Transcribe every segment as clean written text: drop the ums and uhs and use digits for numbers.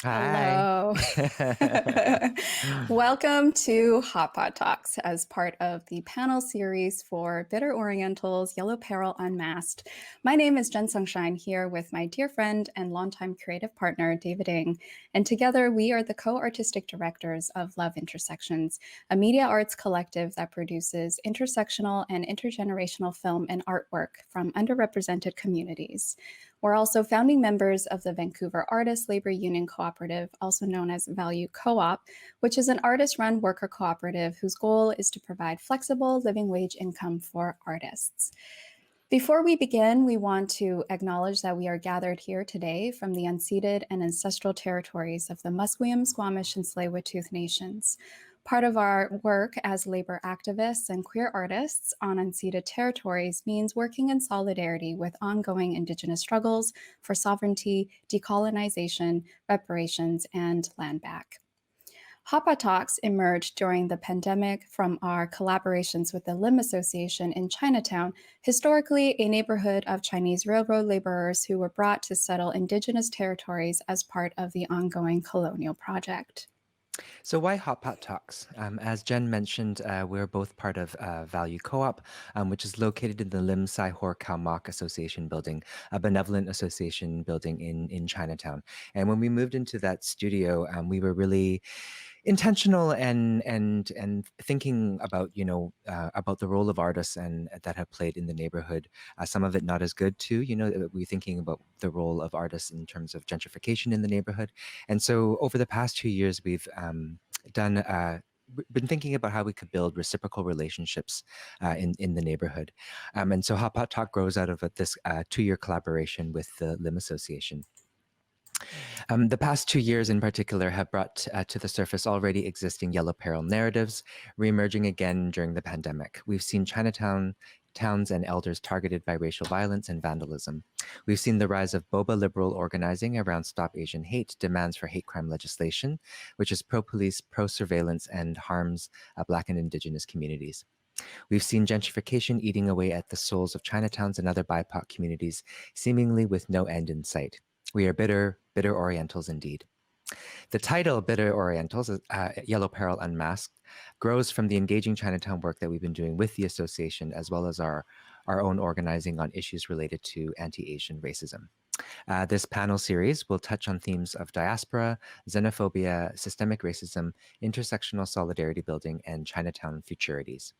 Hi. Hello. Welcome to Pot Talks as part of the panel series for Bitter Orientals, Yellow Peril Unmasked. My name is Jen Sunshine here with my dear friend and longtime creative partner, David Ng. And together we are the co-artistic directors of Love Intersections, a media arts collective that produces intersectional and intergenerational film and artwork from underrepresented communities. We're also founding members of the Vancouver Artists Labor Union Cooperative, also known as Value Co-op, which is an artist-run worker cooperative whose goal is to provide flexible living wage income for artists. Before we begin, we want to acknowledge that we are gathered here today from the unceded and ancestral territories of the Musqueam, Squamish, and Tsleil-Waututh Nations. Part of our work as labor activists and queer artists on unceded territories means working in solidarity with ongoing Indigenous struggles for sovereignty, decolonization, reparations, and land back. Hapa Talks emerged during the pandemic from our collaborations with the Lim Association in Chinatown, historically a neighborhood of Chinese railroad laborers who were brought to settle Indigenous territories as part of the ongoing colonial project. So why Hot Pot Talks? As Jen mentioned, we're both part of Value Co-op, which is located in the Lim Sai Hor Khao Mak Association building, a benevolent association building in Chinatown. And when we moved into that studio, we were really intentional and thinking about about the role of artists and that have played in the neighborhood. Some of it not as good too. We're thinking about the role of artists in terms of gentrification in the neighborhood. And so over the past 2 years, we've been thinking about how we could build reciprocal relationships in the neighborhood. And so Hot Pot Talk grows out of this 2-year collaboration with the Lim Association. The past 2 years in particular have brought to the surface already existing yellow peril narratives, reemerging again during the pandemic. We've seen towns and elders targeted by racial violence and vandalism. We've seen the rise of boba liberal organizing around Stop Asian Hate, demands for hate crime legislation, which is pro-police, pro-surveillance, and harms Black and Indigenous communities. We've seen gentrification eating away at the souls of Chinatowns and other BIPOC communities, seemingly with no end in sight. We are bitter Orientals indeed. The title, Bitter Orientals, Yellow Peril Unmasked, grows from the engaging Chinatown work that we've been doing with the association, as well as our own organizing on issues related to anti-Asian racism. This panel series will touch on themes of diaspora, xenophobia, systemic racism, intersectional solidarity building, and Chinatown futurities.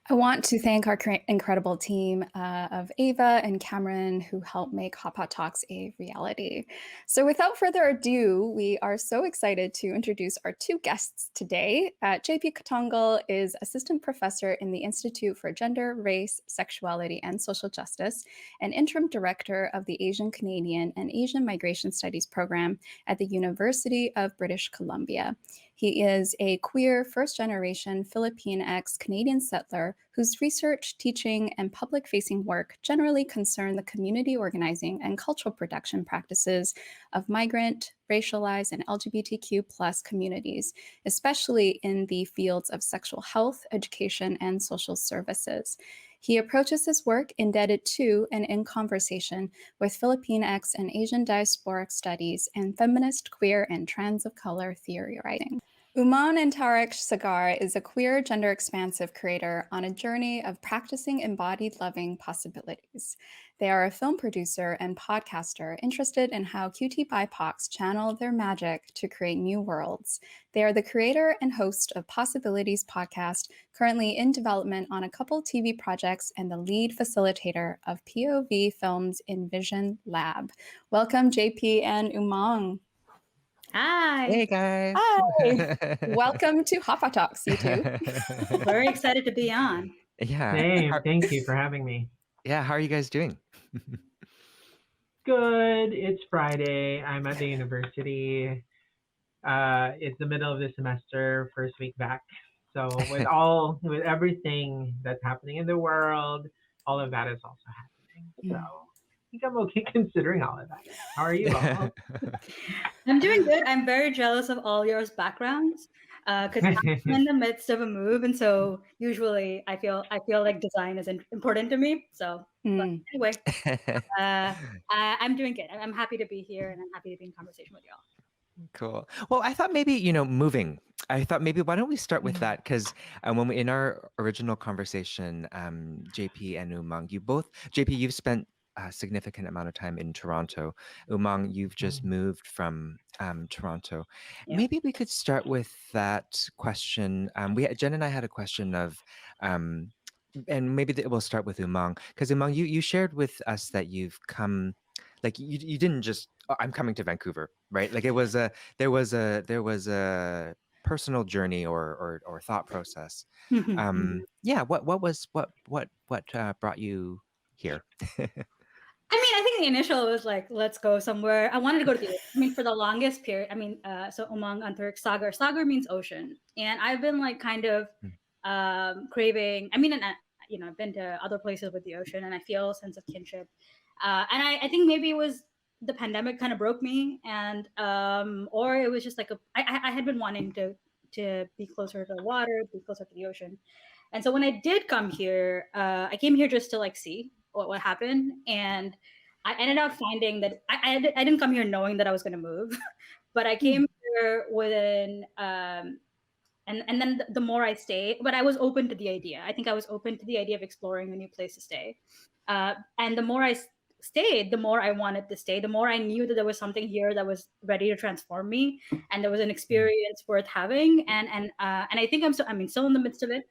I want to thank our incredible team of Ava and Cameron who helped make Hot Pot Talks a reality. So without further ado, we are so excited to introduce our two guests today. JP Catungal is assistant professor in the Institute for Gender, Race, Sexuality, and Social Justice, and interim director of the Asian Canadian and Asian Migration Studies program at the University of British Columbia. He is a queer first-generation Philippine-ex Canadian settler whose research, teaching, and public-facing work generally concern the community organizing and cultural production practices of migrant, racialized, and LGBTQ+ communities, especially in the fields of sexual health, education, and social services. He approaches his work indebted to and in conversation with Philippine-ex and Asian diasporic studies and feminist, queer, and trans of color theorizing. Umang and Antariksh Sagar is a queer, gender-expansive creator on a journey of practicing embodied loving possibilities. They are a film producer and podcaster interested in how QT BIPOCs channel their magic to create new worlds. They are the creator and host of Possibilities podcast, currently in development on a couple TV projects, and the lead facilitator of POV Films Envision Lab. Welcome, JP and Umang. Hi. Hey guys. Hi. Welcome to Hot Pot Talks, you two. Very excited to be on. Yeah. Hey, thank you for having me. Yeah, how are you guys doing? Good. It's Friday. I'm at the university. It's the middle of the semester, first week back. So with everything that's happening in the world, all of that is also happening. So I think I'm okay considering all of that. How are you all? I'm doing good. I'm very jealous of all your backgrounds. because I'm in the midst of a move, and so usually I feel like design is important to me. So, but anyway, I'm doing good. I'm happy to be here, and I'm happy to be in conversation with y'all. Cool. Well, I thought maybe, moving. I thought maybe why don't we start with that? Because when we in our original conversation, JP and Umang, JP, you've spent a significant amount of time in Toronto. Umang, you've just moved from Toronto. Yeah. Maybe we could start with that question. Jen and I had a question of, and maybe we'll start with Umang, because Umang, you shared with us that you've come, like you didn't just, "Oh, I'm coming to Vancouver," right? Like there was a personal journey or thought process. Yeah, what brought you here? I mean, I think the initial was like, let's go somewhere. I wanted to go to the ocean. I mean, for the longest period. I mean, so Umang, Antariksh, Sagar. Sagar means ocean, and I've been like kind of craving. I mean, and I've been to other places with the ocean, and I feel a sense of kinship. And I think maybe it was the pandemic kind of broke me, and or it was just like I had been wanting to be closer to the water, be closer to the ocean. And so when I did come here, I came here just to like see what happened, and I ended up finding that I didn't come here knowing that I was going to move, but I came here within and then the more I stayed, but I was open to the idea. I think I was open to the idea of exploring a new place to stay, and the more I stayed, the more I wanted to stay. The more I knew that there was something here that was ready to transform me, and there was an experience worth having. And I think still in the midst of it.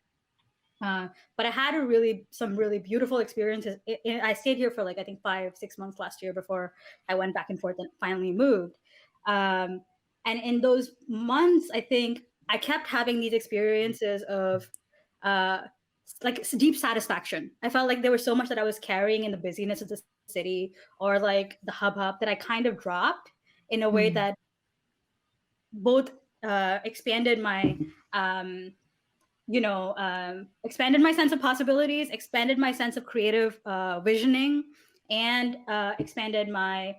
But I had some really beautiful experiences. I stayed here for like I think 5-6 months last year before I went back and forth and finally moved. And in those months, I think I kept having these experiences of like deep satisfaction. I felt like there was so much that I was carrying in the busyness of the city or like the hub that I kind of dropped in a way that both expanded my expanded my sense of possibilities, expanded my sense of creative visioning, and expanded my,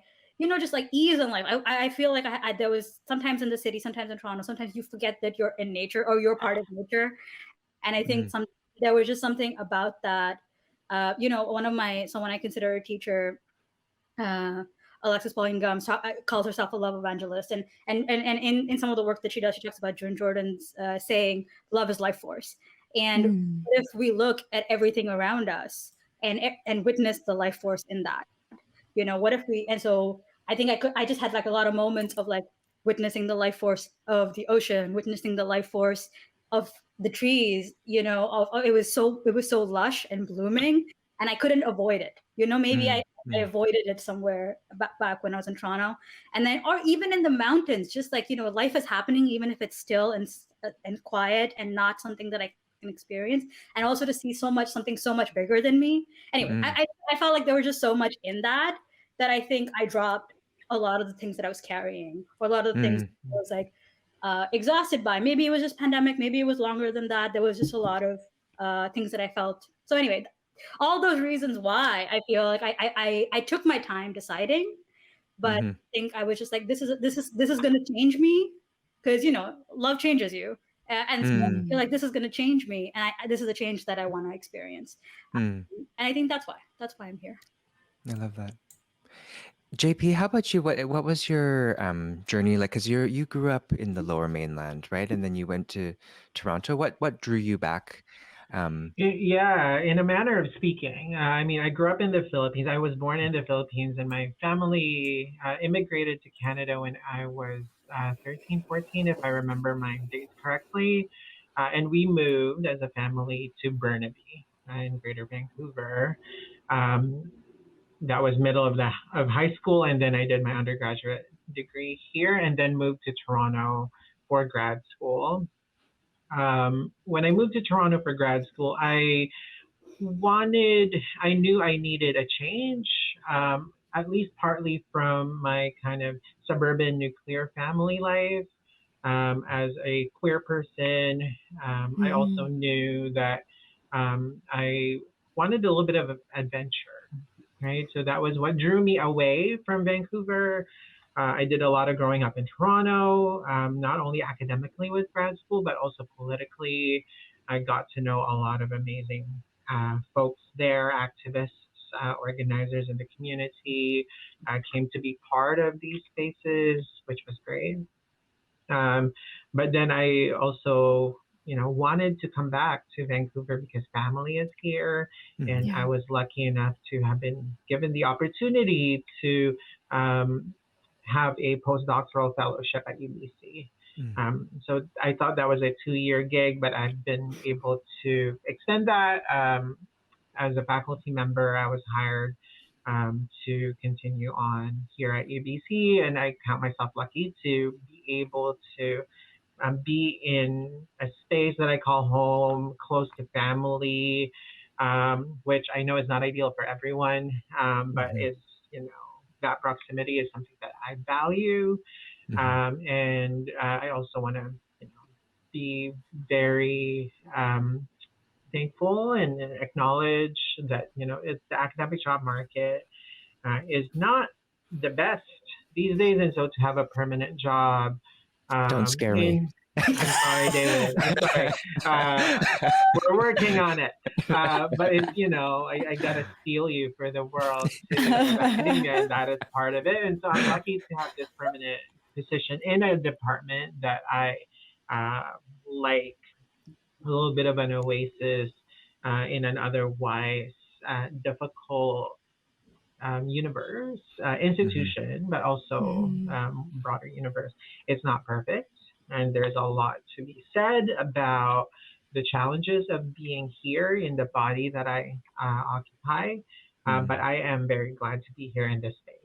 just like ease in life. I feel like there was sometimes in the city, sometimes in Toronto, sometimes you forget that you're in nature or you're part of nature. And I think there was just something about that. Someone I consider a teacher, Alexis Pauline Gumbs calls herself a love evangelist, and in some of the work that she does, she talks about June Jordan's saying, "Love is life force." And if we look at everything around us and witness the life force in that, what if we? And so I think I just had like a lot of moments of like witnessing the life force of the ocean, witnessing the life force of the trees. It was so lush and blooming, and I couldn't avoid it. Maybe I avoided it somewhere back when I was in Toronto, and then or even in the mountains, just like life is happening, even if it's still and quiet and not something that I can experience, and also to see something so much bigger than me. Anyway, I felt like there was just so much in that I think I dropped a lot of the things that I was carrying, or a lot of the things I was like exhausted by. Maybe it was just pandemic, maybe it was longer than that. There was just a lot of things that I felt. So anyway, all those reasons why I feel like I took my time deciding, but I think I was just like, this is going to change me, because love changes you, and so I feel like this is going to change me, and this is a change that I want to experience, and I think that's why I'm here. I love that. JP, how about you? What was your journey like? Because you grew up in the Lower Mainland, right? And then you went to Toronto. What drew you back? Yeah, in a manner of speaking. I mean, I grew up in the Philippines. I was born in the Philippines, and my family immigrated to Canada when I was 13, 14, if I remember my dates correctly. And we moved as a family to Burnaby in Greater Vancouver. That was middle of high school, and then I did my undergraduate degree here, and then moved to Toronto for grad school. When I moved to Toronto for grad school, I knew I needed a change, at least partly from my kind of suburban nuclear family life. As a queer person, I also knew that I wanted a little bit of adventure, right? So that was what drew me away from Vancouver. I did a lot of growing up in Toronto, not only academically with grad school, but also politically. I got to know a lot of amazing folks there, activists, organizers in the community. I came to be part of these spaces, which was great. Um, but then I also, wanted to come back to Vancouver because family is here. And I was lucky enough to have been given the opportunity to have a postdoctoral fellowship at UBC. So I thought that was a 2-year gig, but I've been able to extend that. As a faculty member, I was hired to continue on here at UBC, and I count myself lucky to be able to be in a space that I call home, close to family, which I know is not ideal for everyone, but is, that proximity is something that I value. And I also want to, be very thankful and acknowledge that, it's the academic job market is not the best these days. And so to have a permanent job, Don't scare me. I'm sorry, David. I'm sorry. We're working on it. But it's, I got to steal you for the world to academia, and that is part of it. And so I'm lucky to have this permanent position in a department that I like, a little bit of an oasis in an otherwise difficult universe, institution, but also broader universe. It's not perfect, and there's a lot to be said about the challenges of being here in the body that I occupy. But I am very glad to be here in this space.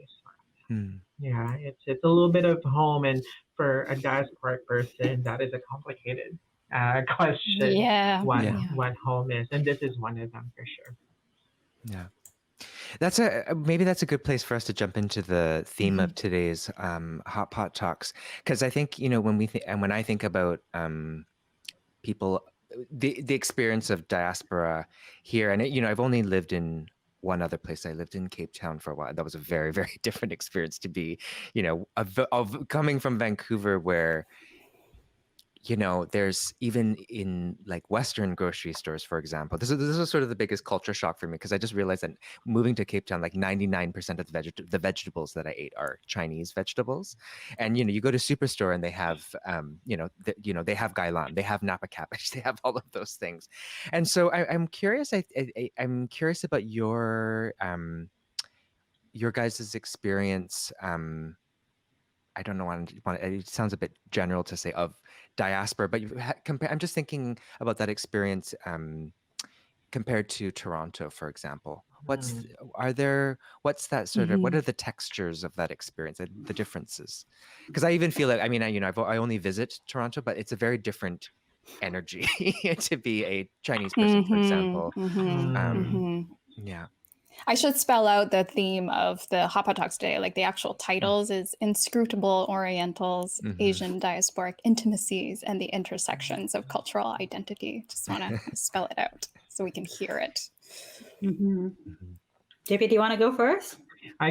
Yeah, it's a little bit of home, and for a diasporic person, that is a complicated question. What home is, and this is one of them for sure. Yeah. Maybe that's a good place for us to jump into the theme of today's Hot Pot Talks, because I think when I think about people, the experience of diaspora here, and I've only lived in one other place. I lived in Cape Town for a while. That was a very, very different experience to be, of coming from Vancouver, where there's even in like Western grocery stores, for example. This was sort of the biggest culture shock for me, because I just realized that moving to Cape Town, like 99% of the vegetables that I ate are Chinese vegetables. And you go to Superstore and they have they have gailan, they have napa cabbage, they have all of those things. And so I'm curious. I'm curious about your guys' experience. I don't know. It sounds a bit general to say of diaspora, but I'm just thinking about that experience compared to Toronto, for example. What's that sort of? What are the textures of that experience? The differences? Because I even feel like I only visit Toronto, but it's a very different energy to be a Chinese person, for example. Yeah. I should spell out the theme of the Hot Pot Talks today. Like the actual titles is Inscrutable Orientals, Asian Diasporic Intimacies, and the Intersections of Cultural Identity. Just want to spell it out so we can hear it. JP, do you want to go first?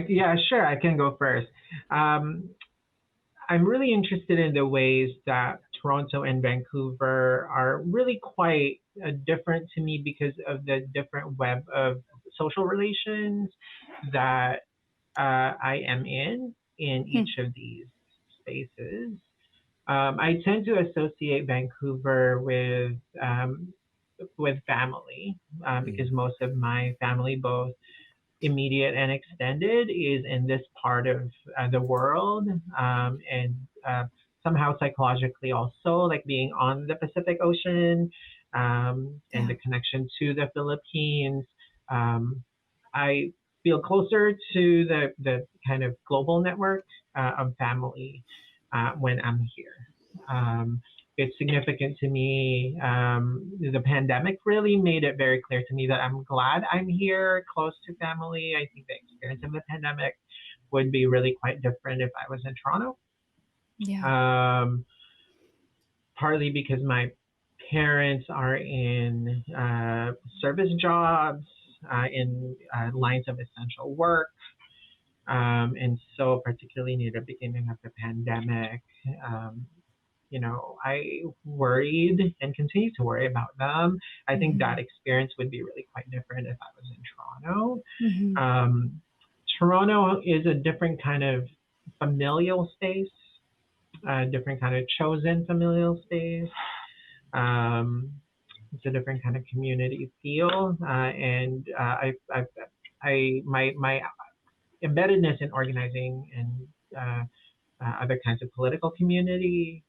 Yeah, sure. I can go first. I'm really interested in the ways that Toronto and Vancouver are really quite different to me because of the different web of social relations that I am in each of these spaces. I tend to associate Vancouver with family because most of my family, both immediate and extended, is in this part of the world, and somehow psychologically also, like being on the Pacific Ocean and the connection to the Philippines. I feel closer to the kind of global network of family when I'm here. It's significant to me. The pandemic really made it very clear to me that I'm glad I'm here close to family. I think the experience of the pandemic would be really quite different if I was in Toronto. Yeah. Partly because my parents are in service jobs, in lines of essential work. And so particularly near the beginning of the pandemic, um, I worried and continue to worry about them. I think that experience would be really quite different if I was in Toronto. Mhm. Toronto is a different kind of familial space, a different kind of chosen familial space. Um, it's a different kind of community feel, and my embeddedness in organizing and other kinds of political community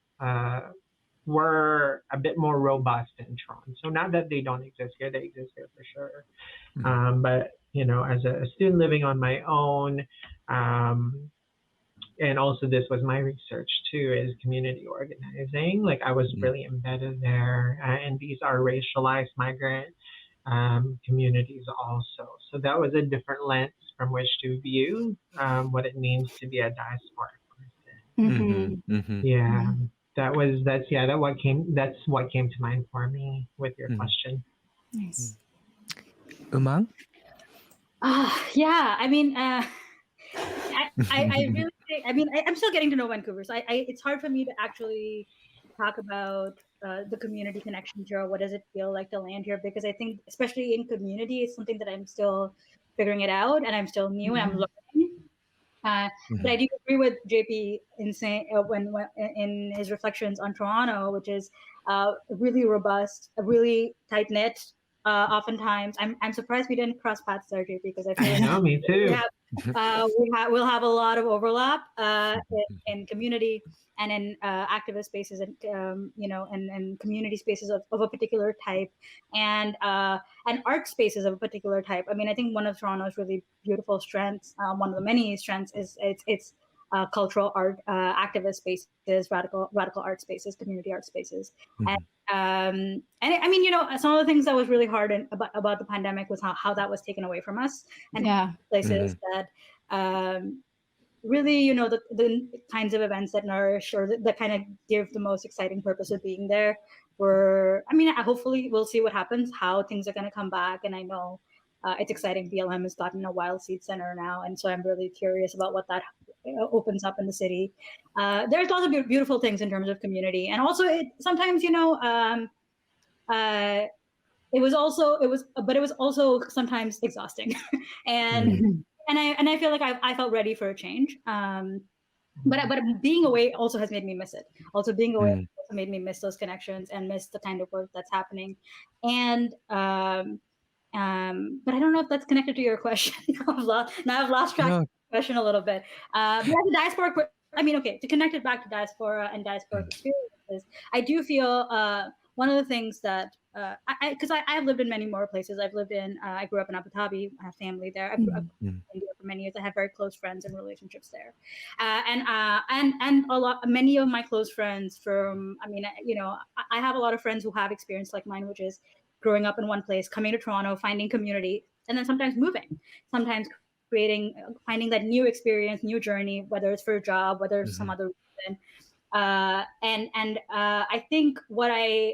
were a bit more robust in Toronto. So not that they don't exist here, they exist here for sure. But as a student living on my own, and also this was my research too, is community organizing. Like I was really embedded there, and these are racialized migrant communities also. So that was a different lens from which to view what it means to be a diasporic person. Yeah, that's what came to mind for me with your question. Nice. Umang? Yeah, I mean, I really think, I mean, I'm still getting to know Vancouver, so it's hard for me to actually talk about the community connection here. What does it feel like to land here? Because I think, especially in community, it's something that I'm still figuring it out, and I'm still new, and I'm learning. But I do agree with JP in saying when in his reflections on Toronto, which is really robust, really tight knit. Oftentimes, I'm surprised we didn't cross paths there, JP, because I feel like know, me too. we'll have a lot of overlap in community and in activist spaces, and and community spaces of a particular type, and art spaces of a particular type. I mean, I think one of Toronto's really beautiful strengths, one of the many strengths, is its cultural art, activist spaces, radical art spaces, community art spaces, and I mean, some of the things that was really hard about the pandemic was how that was taken away from us, and places that really, the kinds of events that nourish or that kind of give the most exciting purpose of being there were, I mean, hopefully we'll see what happens, how things are going to come back. And I know it's exciting. BLM has gotten a Wild Seed Center now. And so I'm really curious about what that opens up in the city. There's lots of beautiful things in terms of community. And also sometimes, it was also sometimes exhausting. and I feel like I felt ready for a change. But being away also has made me miss it. Also being away also made me miss those connections and miss the kind of work that's happening. And but I don't know if that's connected to your question. Now I've lost track of the question a little bit. But as a diaspora, I mean, okay, to connect it back to diaspora and diasporic experiences, I do feel one of the things that because I have lived in many more places. I've lived in I grew up in Abu Dhabi. I have family there. I've lived in India for many years. I have very close friends and relationships there, and many of my close friends from. I mean, I have a lot of friends who have experience like mine, which is growing up in one place, coming to Toronto, finding community, and then sometimes moving, sometimes finding that new experience, new journey, whether it's for a job, whether it's some other reason. I think what I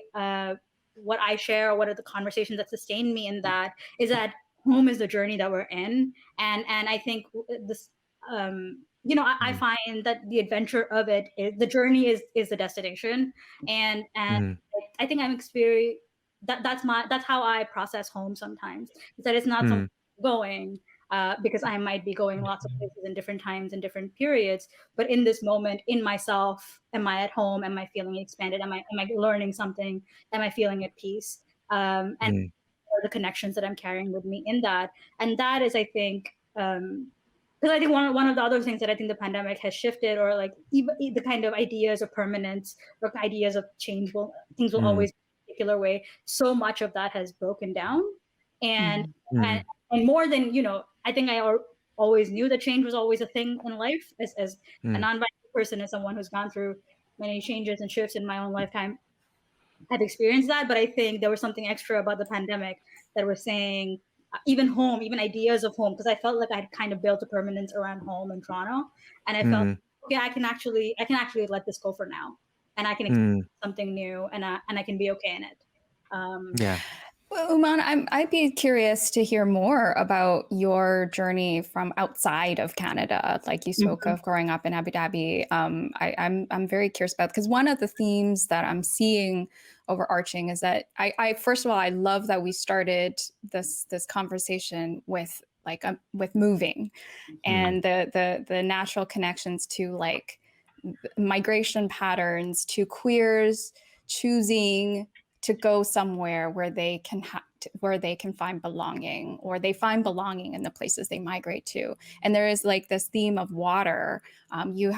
share, what are the conversations that sustain me in that, is that home is the journey that we're in, and I think this, I find that the adventure of it is the journey is the destination, and I think I'm experiencing that's how I process home sometimes. Is that it's not something going. Because I might be going lots of places in different times and different periods, but in this moment, in myself, am I at home? Am I feeling expanded? Am I learning something? Am I feeling at peace? And the connections that I'm carrying with me in that, and that is, I think, because I think one of the other things that I think the pandemic has shifted, or like even the kind of ideas of permanence or ideas of change, things will always be a particular way. So much of that has broken down, and more than I think I always knew that change was always a thing in life. As a non-binary person, as someone who's gone through many changes and shifts in my own lifetime, I've experienced that. But I think there was something extra about the pandemic that was saying, even home, even ideas of home, because I felt like I had kind of built a permanence around home in Toronto, and I felt, okay, I can actually let this go for now, and I can experience something new, and I can be okay in it. Well, Umang, I'd be curious to hear more about your journey from outside of Canada. Like you spoke Mhm. of growing up in Abu Dhabi. I'm very curious about, because one of the themes that I'm seeing overarching is that I first of all, I love that we started this conversation with with moving and the natural connections to like migration patterns, to queers choosing to go somewhere where they can where they can find belonging, or they find belonging in the places they migrate to. And there is like this theme of water. You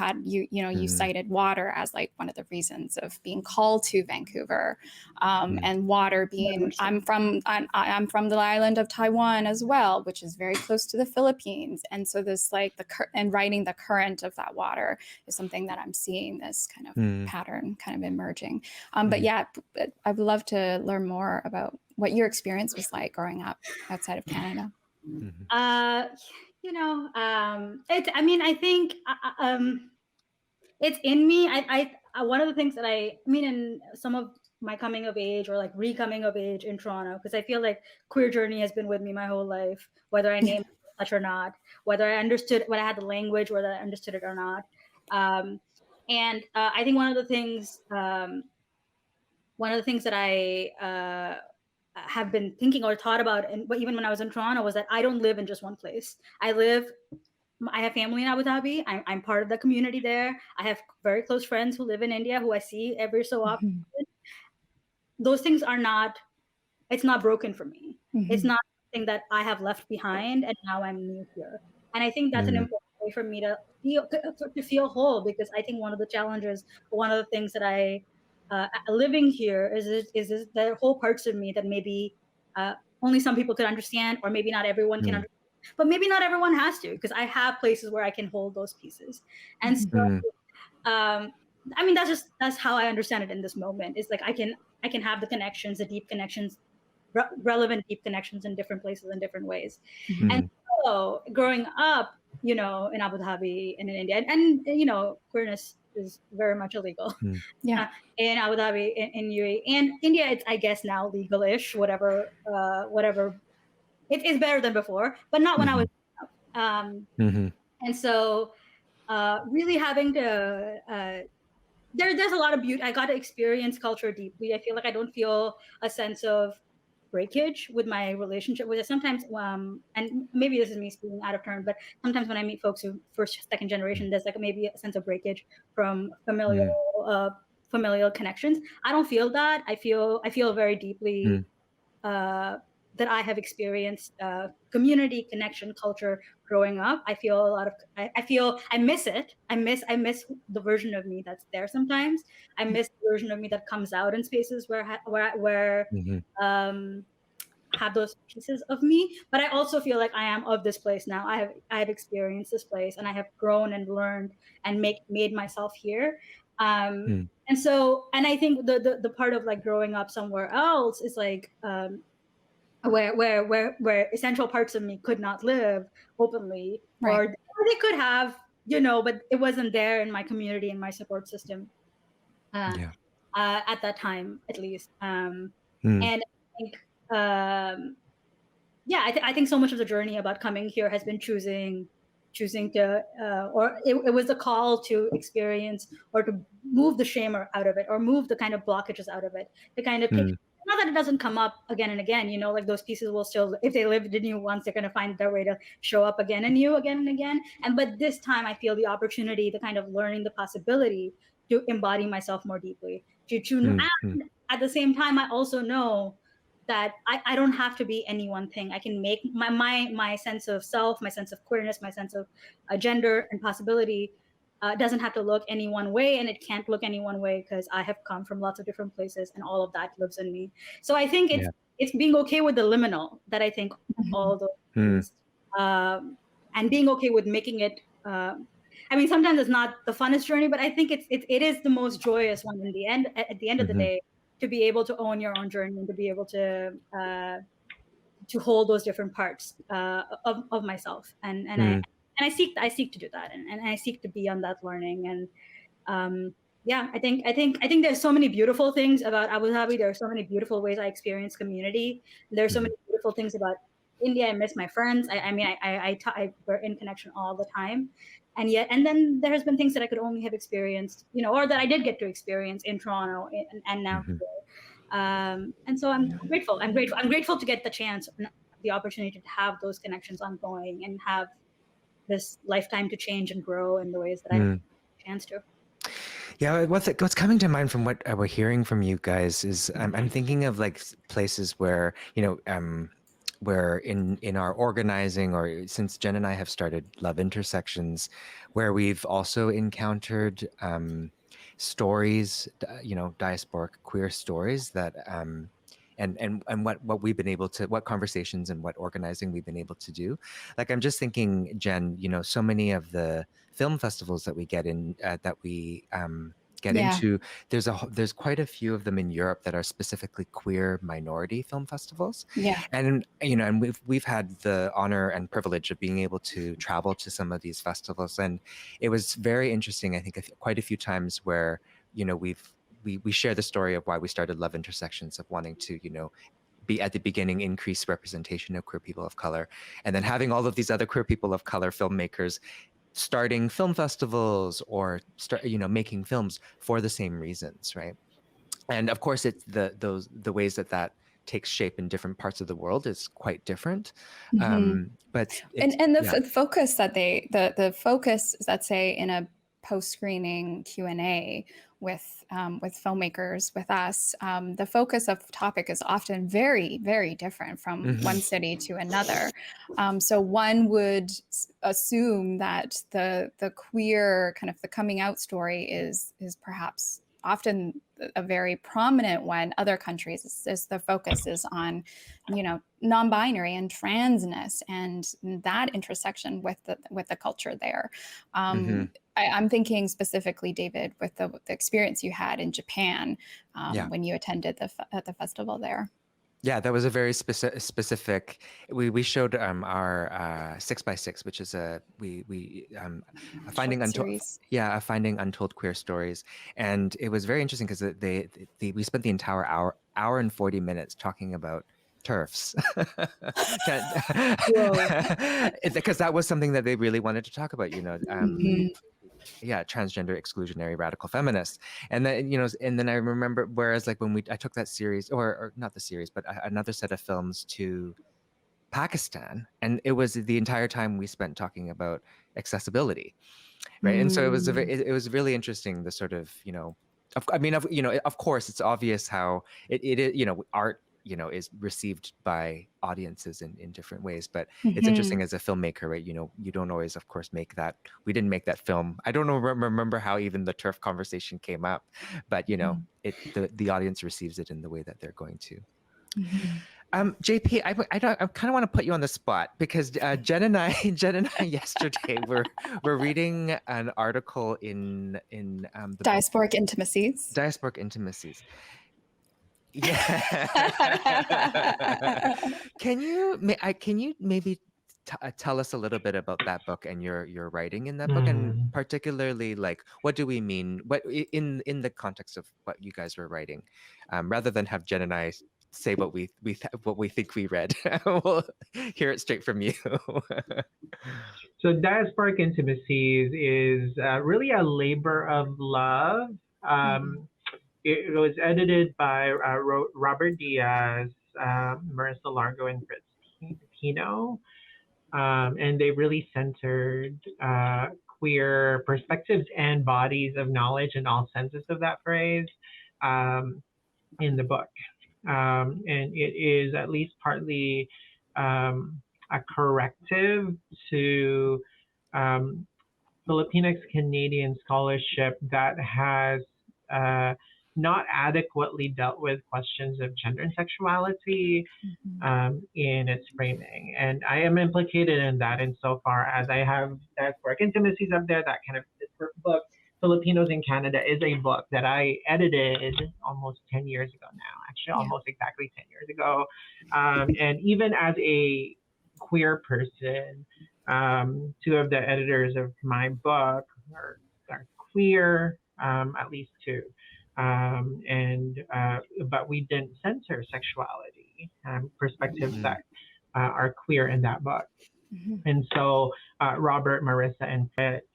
cited water as like one of the reasons of being called to Vancouver, and water being. I'm from the island of Taiwan as well, which is very close to the Philippines, and so this like and writing the current of that water is something that I'm seeing this kind of pattern kind of emerging. But yeah, I would love to learn more about what your experience was like growing up outside of Canada. I mean, I think it's in me. One of the things that I mean, in some of my coming of age or like re-coming of age in Toronto, because I feel like queer journey has been with me my whole life, whether I named it such or not, whether I understood, whether I had the language, whether I understood it or not. I think one of the things that I have been thinking or thought about, and even when I was in Toronto, was that I don't live in just one place. I have family in Abu Dhabi. I'm part of the community there. I have very close friends who live in India who I see every so often. Those things are not, it's not broken for me. It's not something that I have left behind and now I'm new here. And I think that's an important way for me to feel whole, because I think one of the challenges, one of the things that I living here is there are whole parts of me that maybe only some people could understand, or maybe not everyone can understand. But maybe not everyone has to, because I have places where I can hold those pieces. And so, I mean, that's how I understand it in this moment. It's like I can have the connections, the deep connections, relevant deep connections in different places in different ways. And so, growing up, in Abu Dhabi and in India, and queerness is very much illegal. In Abu Dhabi, in UAE, and India, it's I guess now legal-ish, whatever. It is better than before, but not when I was. And so, really having to there's a lot of beauty. I got to experience culture deeply. I feel like I don't feel a sense of breakage with my relationship with it. Sometimes, and maybe this is me speaking out of turn, but sometimes when I meet folks who first, second generation, there's like maybe a sense of breakage from familial connections. I don't feel that. I feel very deeply that I have experienced community, connection, culture growing up. I feel a lot of, I miss it. I miss the version of me that's there sometimes. I miss the version of me that comes out in spaces where have those pieces of me. But I also feel like I am of this place now. I have experienced this place, and I have grown and learned and made myself here. And so, and I think the part of like growing up somewhere else is like, where essential parts of me could not live openly, or they could have, but it wasn't there in my community and my support system at that time, at least. And I think, I think so much of the journey about coming here has been choosing to, or it was a call to experience or to move the shame out of it, or move the kind of blockages out of it, to kind of pick. Not that it doesn't come up again and again, like those pieces will still, if they lived in you once, they're going to find their way to show up again in you again and again. But this time I feel the opportunity, the kind of learning, the possibility to embody myself more deeply, and at the same time, I also know that I don't have to be any one thing. I can make my sense of self, my sense of queerness, my sense of gender and possibility doesn't have to look any one way, and it can't look any one way because I have come from lots of different places, and all of that lives in me. So I think it's being okay with the liminal, that I think all those things, and being okay with making it. I mean, sometimes it's not the funnest journey, but I think it is the most joyous one in the end. At the end of the day, to be able to own your own journey, and to be able to hold those different parts of myself, and I seek to do that, and I seek to be on that learning, and yeah, I think there's so many beautiful things about Abu Dhabi. There are so many beautiful ways I experience community. There are so many beautiful things about India. I miss my friends. We're in connection all the time, and then there has been things that I could only have experienced, or that I did get to experience in Toronto and now Mhm. here. And so I'm grateful. I'm grateful to get the chance, the opportunity to have those connections ongoing and have this lifetime to change and grow in the ways that I have Mm. a chance to. Yeah, what's coming to mind from what we're hearing from you guys is I'm thinking of like places where where in our organizing, or since Jen and I have started Love Intersections, where we've also encountered stories, diasporic queer stories that and what we've been able to, what conversations and what organizing we've been able to do. Like I'm just thinking, Jen, so many of the film festivals that we get in that we get Yeah. into, there's quite a few of them in Europe that are specifically queer minority film festivals. Yeah. And and we've had the honor and privilege of being able to travel to some of these festivals, and it was very interesting. I think quite a few times where we share the story of why we started Love Intersections, of wanting to be at the beginning increase representation of queer people of color, and then having all of these other queer people of color filmmakers starting film festivals or making films for the same reasons, right? And of course, it's the ways that takes shape in different parts of the world is quite different. But And the focus that the focus, let's say, in a post-screening Q&A with filmmakers, with us, the focus of topic is often very, very different from one city to another. So one would assume that the queer kind of the coming out story is perhaps often a very prominent one. Other countries is the focus is on non-binary and transness and that intersection with the culture there. I'm thinking specifically, David, with the experience you had in Japan when you attended the festival there. Yeah, that was a very specific. We showed our 6x6, which is a finding untold, a finding untold queer stories, and it was very interesting because we spent the entire hour and 40 minutes talking about TERFs, because that was something that they really wanted to talk about. Transgender exclusionary radical feminists. And then and then I remember, whereas like when I took that series, or not the series, but another set of films to Pakistan, and it was the entire time we spent talking about accessibility, right? And so it was really interesting, the sort of of course it's obvious how it is, art is received by audiences in different ways, but it's interesting as a filmmaker, right? You don't always, of course, make that. We didn't make that film. I don't remember how even the TERF conversation came up, but the audience receives it in the way that they're going to. JP, I kind of want to put you on the spot, because Jen and I yesterday were reading an article in the Diasporic Intimacies. Diasporic Intimacies. Yeah. Can you maybe tell us a little bit about that book and your writing in that book, and particularly like what do we mean, what in the context of what you guys were writing, rather than have Jen and I say what we think we read. We'll hear it straight from you. So Diasporic Intimacies is really a labor of love. It was edited by Robert Diaz, Marissa Largo, and Fritz Pino. And they really centered queer perspectives and bodies of knowledge in all senses of that phrase in the book. And it is at least partly a corrective to Filipinx Canadian scholarship that has not adequately dealt with questions of gender and sexuality in its framing. And I am implicated in that insofar as I have Diasporic Intimacies up there, that kind of book. Filipinos in Canada is a book that I edited almost 10 years ago now, actually almost exactly 10 years ago. And even as a queer person, two of the editors of my book are queer, at least two. But we didn't censor sexuality, perspectives that are queer in that book. And so Robert, Marissa, and Fritz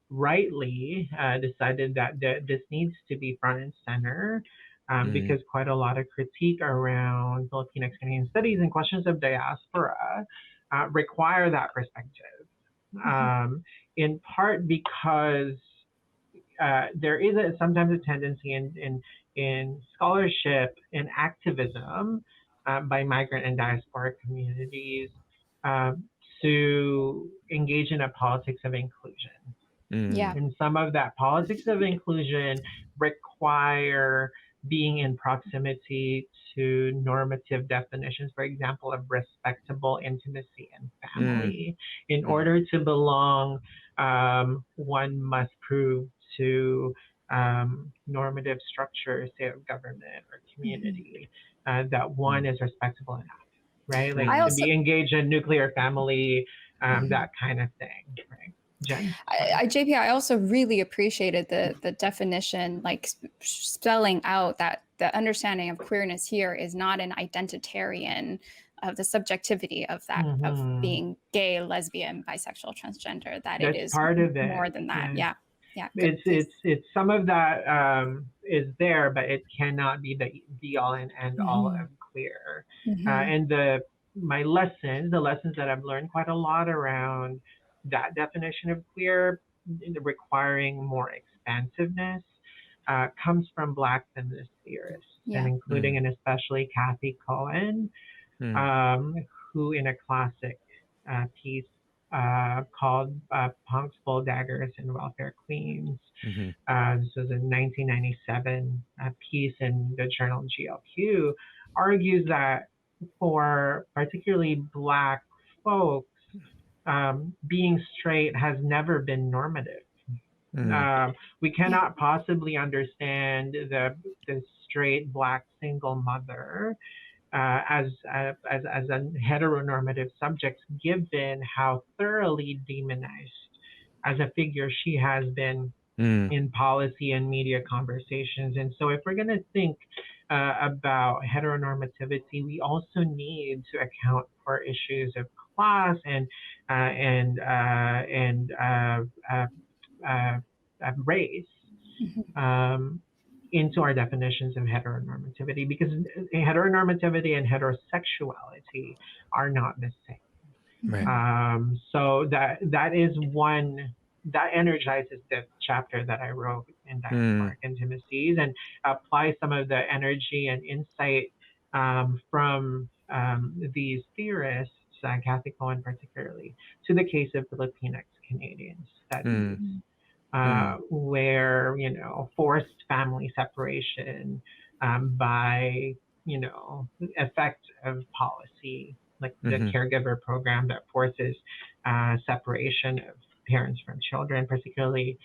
rightly decided that this needs to be front and center because quite a lot of critique around Filipinx Canadian studies and questions of diaspora require that perspective. In part because there is sometimes a tendency in scholarship and activism by migrant and diasporic communities to engage in a politics of inclusion. Yeah. And some of that politics of inclusion require being in proximity to normative definitions, for example, of respectable intimacy and family. In order to belong, one must prove to normative structures, say of government or community, that one is respectable enough, right? Like to be engaged in nuclear family, that kind of thing, right? Jen? JP, I also really appreciated the definition, like spelling out that the understanding of queerness here is not an identitarian of the subjectivity of that, of being gay, lesbian, bisexual, transgender, that That's it is part of it. more than that. Yeah. It's some of that is there, but it cannot be the be all and end all of queer. And the lessons that I've learned quite a lot around that definition of queer, requiring more expansiveness, comes from Black feminist theorists, and including and especially Kathy Cohen, who in a classic piece called Punks, Bull Daggers, and Welfare Queens. This was a 1997 piece in the journal GLQ, argues that for particularly Black folks, being straight has never been normative. We cannot possibly understand the straight Black single mother as a heteronormative subject, given how thoroughly demonized as a figure she has been in policy and media conversations. And so if we're going to think about heteronormativity, we also need to account for issues of class and race into our definitions of heteronormativity, because heteronormativity and heterosexuality are not the same. Right. So that is one that energizes the chapter that I wrote in diasporic intimacies, and apply some of the energy and insight from these theorists, Kathy Cohen particularly, to the case of Filipinx Canadian studies, where forced family separation by effect of policy, like the caregiver program that forces separation of parents from children, particularly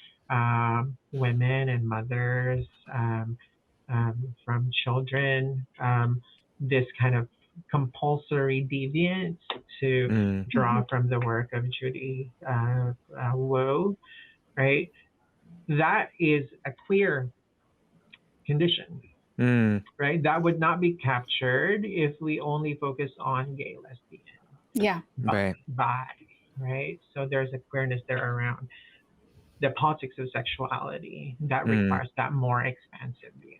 women and mothers from children. This kind of compulsory deviance, to draw from the work of Judy Wu, right? That is a queer condition, right? That would not be captured if we only focus on gay, lesbian, bi, right? So there's a queerness there around the politics of sexuality that requires that more expansive view.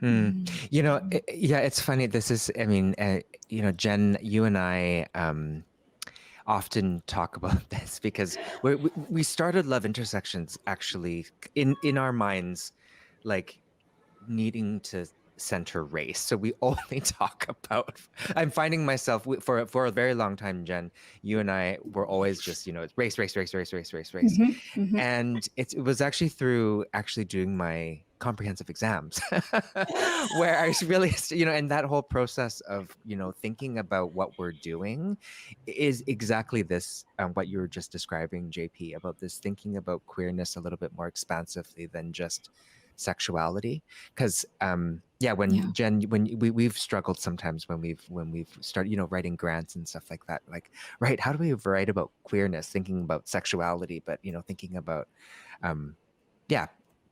It's funny. This is, Jen, you and I often talk about this because we started Love Intersections actually in our minds, like needing to center race. So we only talk about, I'm finding myself for a very long time, Jen, you and I were always just, it's race. And it was actually through doing my comprehensive exams where I really, and that whole process of, thinking about what we're doing is exactly this, what you were just describing, JP, about this thinking about queerness a little bit more expansively than just sexuality. Because Jen, when we've struggled sometimes when we've started writing grants and stuff like that, like, right, how do we write about queerness thinking about sexuality, but thinking about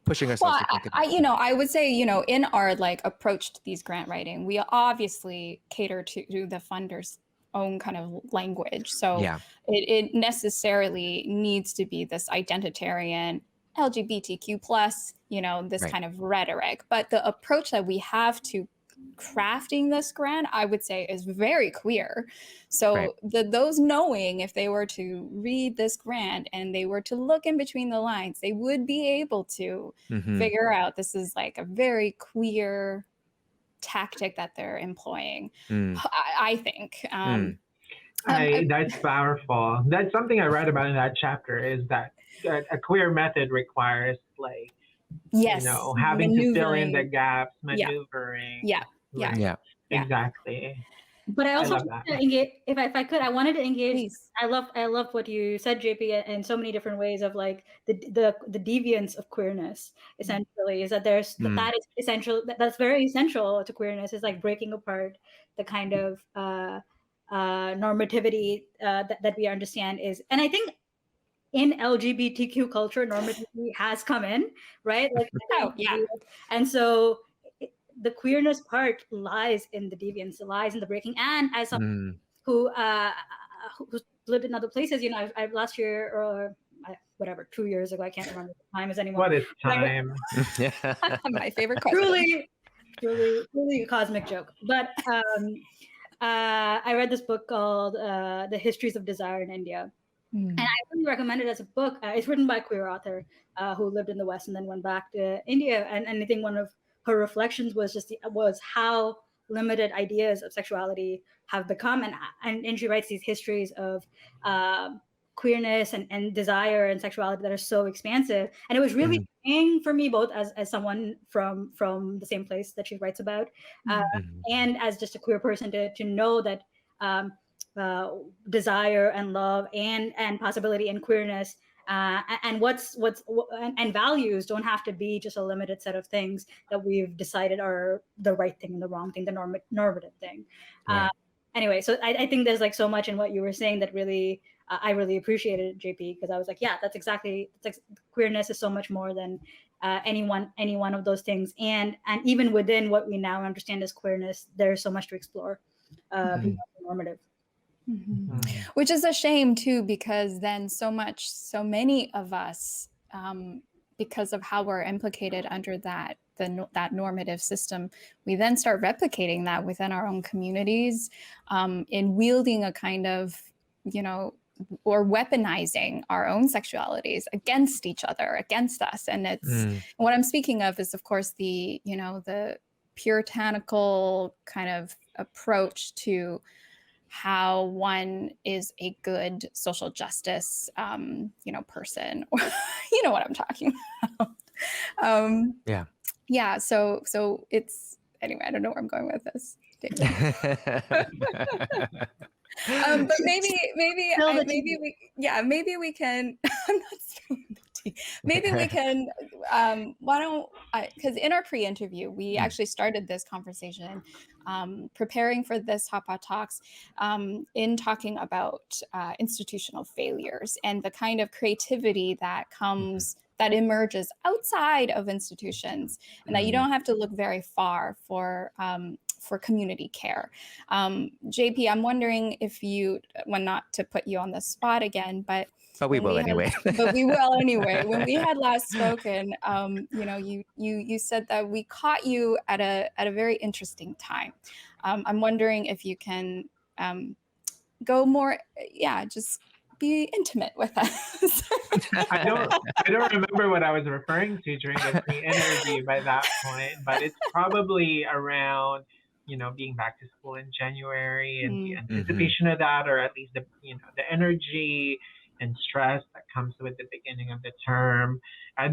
pushing Well, ourselves to think about. I would say, in our like approach to these grant writing, we obviously cater to the funders' own kind of language. So Yeah. it necessarily needs to be this identitarian LGBTQ plus, this Right. kind of rhetoric. But the approach that we have to crafting this grant, I would say, is very queer. So Right. those knowing, if they were to read this grant and they were to look in between the lines, they would be able to figure out this is like a very queer tactic that they're employing. I think. That's powerful. That's something I read about in that chapter, is that a queer method requires like, Yes, having to fill in the maneuvering. gaps, Yeah. maneuvering. Yeah. Right. Yeah. Exactly. But I also love that. wanted to engage, if I could, I wanted to engage. Please. I love what you said, JP, in so many different ways of like the deviance of queerness. Essentially, is that that is essential. That's very essential to queerness. Is like breaking apart the kind of normativity that we understand is, and I think in LGBTQ culture, normativity has come in, right? Like, Oh, yeah. and so the queerness part lies in the deviance, lies in the breaking. And as someone who lived in other places, I've last year or whatever, 2 years ago, I can't remember the time is anymore. What is time? My favorite question. Truly a cosmic joke. But I read this book called The Histories of Desire in India. And I really recommend it as a book. It's written by a queer author who lived in the West and then went back to India. And I think one of her reflections was how limited ideas of sexuality have become. And she writes these histories of queerness and desire and sexuality that are so expansive. And it was really freeing for me, both as someone from the same place that she writes about, and as just a queer person to know that desire and love and possibility and queerness and and values don't have to be just a limited set of things that we've decided are the right thing and the wrong thing, the normative thing. Right. Anyway, so I think there's like so much in what you were saying that really I really appreciated, JP, because I was like, yeah, that's exactly, queerness is so much more than any one of those things, and even within what we now understand as queerness, there's so much to explore beyond the normative. Which is a shame too, because then so many of us, because of how we're implicated under that normative system, we then start replicating that within our own communities, in wielding a kind of, or weaponizing our own sexualities against each other, against us. And it's what I'm speaking of is, of course, the puritanical kind of approach to how one is a good social justice, person. You know what I'm talking about. Yeah. So it's, anyway, I don't know where I'm going with this. But maybe we can. I'm not spilling the tea. Maybe we can. Why don't? Because in our pre-interview, we actually started this conversation, preparing for this Hot Pot Talks, in talking about institutional failures and the kind of creativity that comes. That emerges outside of institutions, and that you don't have to look very far for community care. JP, I'm wondering if you, well, not to put you on the spot again, but we will anyway. But we will anyway. When we had last spoken, you said that we caught you at a very interesting time. I'm wondering if you can go more, just be intimate with us. I don't remember what I was referring to during the pre-interview by that point, but it's probably around, being back to school in January and the anticipation of that, or at least the energy and stress that comes with the beginning of the term.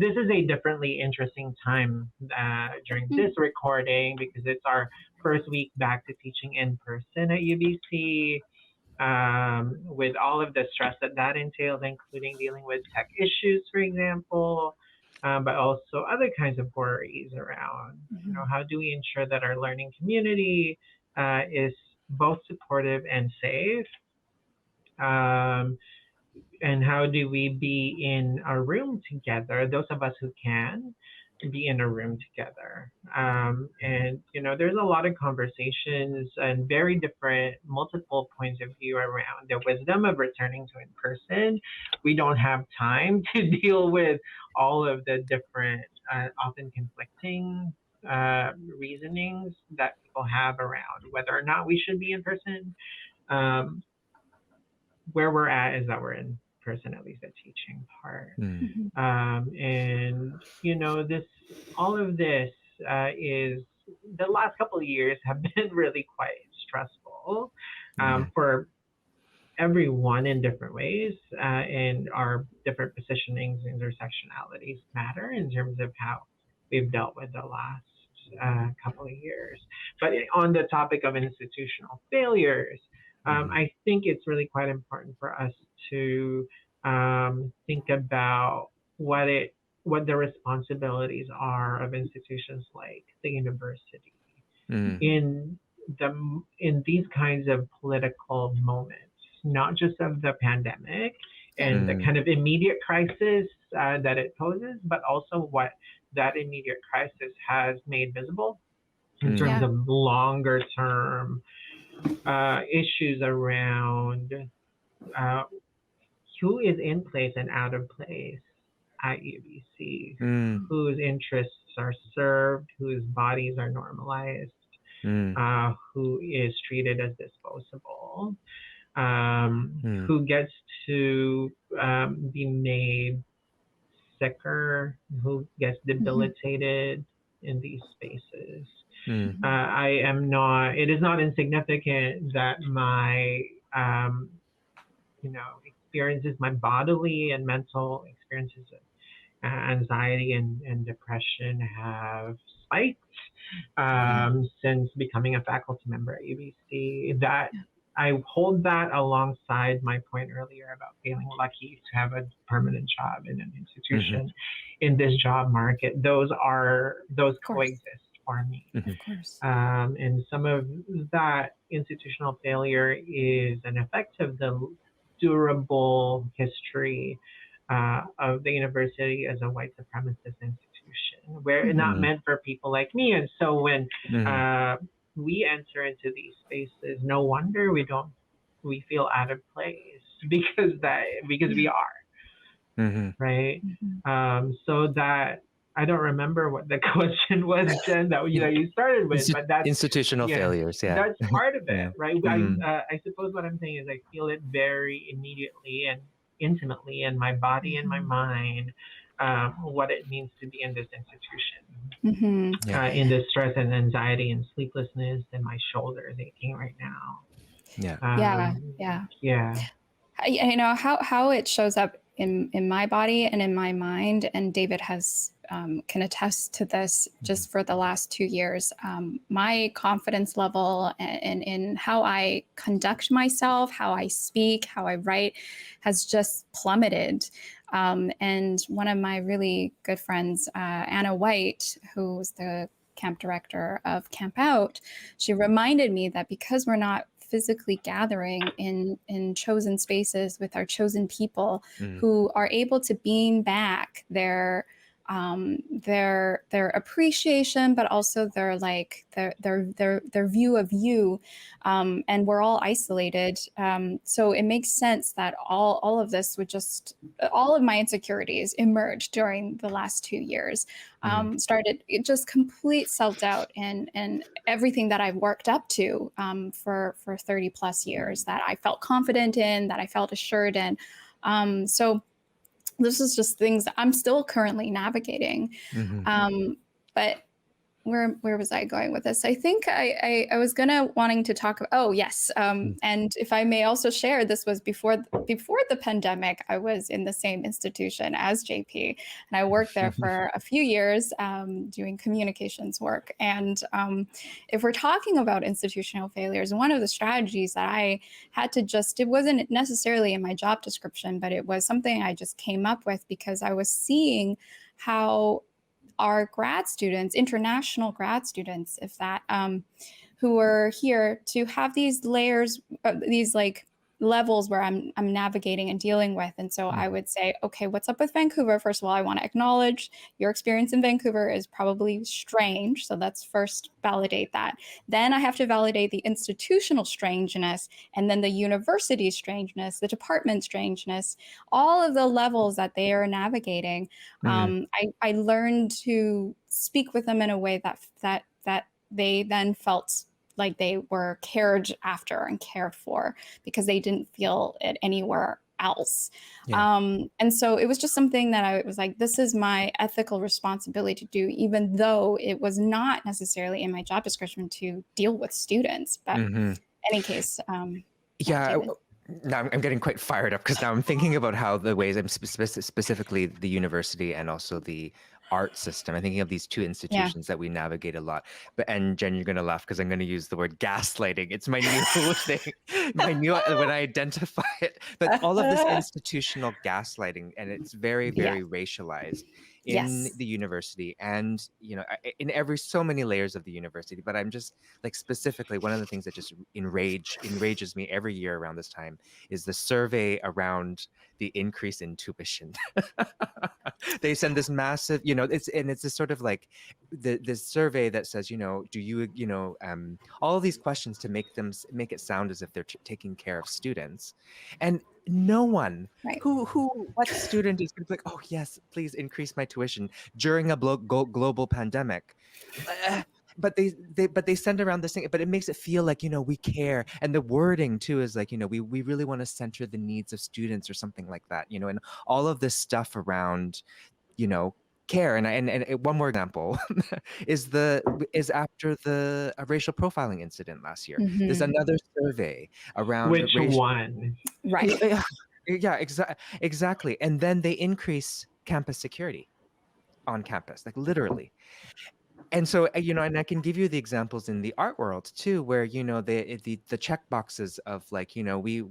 This is a differently interesting time during this recording, because it's our first week back to teaching in person at UBC. With all of the stress that entails, including dealing with tech issues, for example, but also other kinds of worries around, how do we ensure that our learning community is both supportive and safe? And how do we be in a room together, those of us who can, be in a room together. And, there's a lot of conversations and very different, multiple points of view around the wisdom of returning to in person. We don't have time to deal with all of the different, often conflicting reasonings that people have around whether or not we should be in person. Um, where we're at is that we're in person, at least the teaching part. Mm. And this, all of this is, the last couple of years have been really quite stressful Yeah. for everyone in different ways, and our different positionings, intersectionalities matter in terms of how we've dealt with the last couple of years. But on the topic of institutional failures, I think it's really quite important for us to think about what the responsibilities are of institutions like the university Mm. in these kinds of political moments, not just of the pandemic and the Mm. kind of immediate crisis that it poses, but also what that immediate crisis has made visible in terms Yeah. of longer term issues around who is in place and out of place at UBC, Mm. whose interests are served, whose bodies are normalized, Mm. who is treated as disposable, Mm. who gets to be made sicker, who gets debilitated in these spaces. Mm. It is not insignificant that my, experiences, my bodily and mental experiences of anxiety and depression have spiked since becoming a faculty member at UBC. That I hold that alongside my point earlier about feeling lucky to have a permanent job in an institution in this job market. Those coexist for me. Mhm. Of course. And some of that institutional failure is an effect of the durable history of the university as a white supremacist institution, where it's not meant for people like me. And so when we enter into these spaces, no wonder we feel out of place because we are, Mhm. right? So that I don't remember what the question was, Jen, that you started with, but that's Institutional failures. Yeah. that's part of it, Yeah. right? Mm. I suppose what I'm saying is I feel it very immediately and intimately in my body and my mind, what it means to be in this institution, Yeah. in this stress and anxiety and sleeplessness, and my shoulders aching right now. Yeah. Yeah. How it shows up in my body and in my mind, and David has can attest to this just for the last 2 years. My confidence level and in how I conduct myself, how I speak, how I write has just plummeted. And one of my really good friends, Anna White, who was the camp director of Camp Out, she reminded me that because we're not physically gathering in chosen spaces with our chosen people who are able to beam back their appreciation, but also their view of you, and we're all isolated. So it makes sense that all of this would all of my insecurities emerged during the last 2 years. Started just complete self-doubt and everything that I've worked up to for 30 plus years that I felt confident in, that I felt assured in. So this is just things that I'm still currently navigating. But where was I going with this? I think I was wanting to talk. Oh yes, and if I may also share, this was before the pandemic. I was in the same institution as JP, and I worked there for a few years doing communications work. And if we're talking about institutional failures, one of the strategies that I had to it wasn't necessarily in my job description, but it was something I just came up with because I was seeing how our grad students, international grad students, who are here to have these layers, these like levels where I'm navigating and dealing with. And so I would say, okay, what's up with Vancouver? First of all, I want to acknowledge your experience in Vancouver is probably strange. So let's first validate that. Then I have to validate the institutional strangeness, and then the university strangeness, the department strangeness, all of the levels that they are navigating. I learned to speak with them in a way that they then felt like they were cared after and cared for, because they didn't feel it anywhere else. And so it was just something that I was like, this is my ethical responsibility to do, even though it was not necessarily in my job description to deal with students. But in any case, now I'm getting quite fired up, because now I'm thinking about how the ways I'm specifically the university and also the art system. I'm thinking of these two institutions that we navigate a lot. And Jen, you're going to laugh because I'm going to use the word gaslighting. It's my new thing, my new when I identify it. But all of this institutional gaslighting, and it's very, very racialized in the university, and in so many layers of the university. But I'm just like, specifically, one of the things that just enrages me every year around this time is the survey around the increase in tuition. They send this massive, it's this sort of like this survey that says, do you, all of these questions to make it sound as if they're taking care of students, and no one what student is going to be like, oh yes, please increase my tuition during a global pandemic. But they send around this thing, but it makes it feel like, we care. And the wording too is like, we really want to center the needs of students or something like that, and all of this stuff around, care. And one more example is after the racial profiling incident last year. There's another survey around which one? Right. Yeah, exactly. And then they increase campus security on campus, like literally. And so, and I can give you the examples in the art world too, where, the check boxes of like, we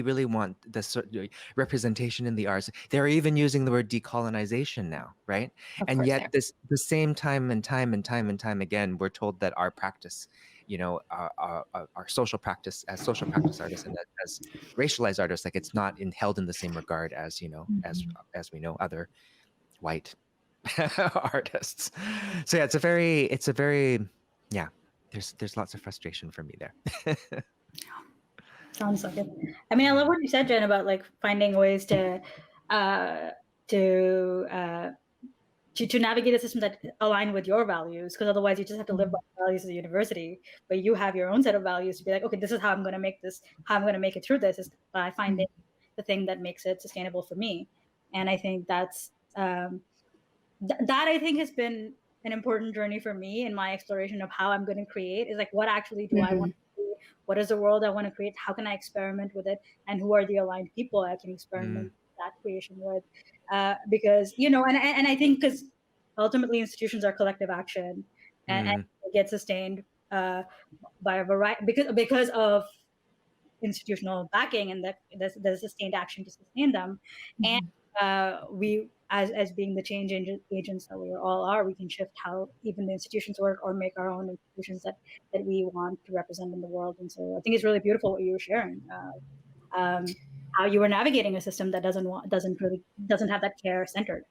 really want the representation in the arts. They're even using the word decolonization now, right? And yet the same time and time again, we're told that our practice, our social practice as social practice artists and as racialized artists, like it's not held in the same regard as, as we know other white artists. So yeah, it's a very there's lots of frustration for me there. Sounds like it. I mean, I love what you said, Jen, about like finding ways to navigate a system that align with your values, because otherwise you just have to live by the values of the university, but you have your own set of values to be like, okay, this is how I'm going to make it through this, is by finding the thing that makes it sustainable for me. And I think that's that I think has been an important journey for me in my exploration of how I'm going to create, is like, what actually do I want to do? What is the world I want to create? How can I experiment with it? And who are the aligned people I can experiment that creation with? Because, and I think because ultimately institutions are collective action, and get sustained by a variety, because of institutional backing and the sustained action to sustain them. And we, as being the change agents that we all are, we can shift how even the institutions work, or make our own institutions that we want to represent in the world. And so I think it's really beautiful what you were sharing, how you were navigating a system that doesn't have that care centered.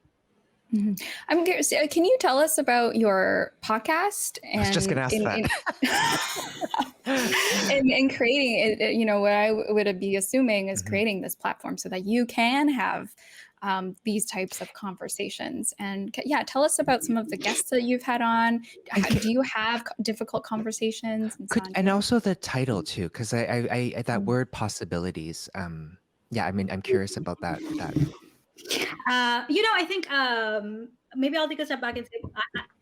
I'm curious, can you tell us about your podcast? And I was just going to ask that. In creating it, what I would be assuming is creating this platform so that you can have these types of conversations. And tell us about some of the guests that you've had on. Do you have difficult conversations? And also the title too, because I that word possibilities. I'm curious about that. I think maybe I'll take a step back and say,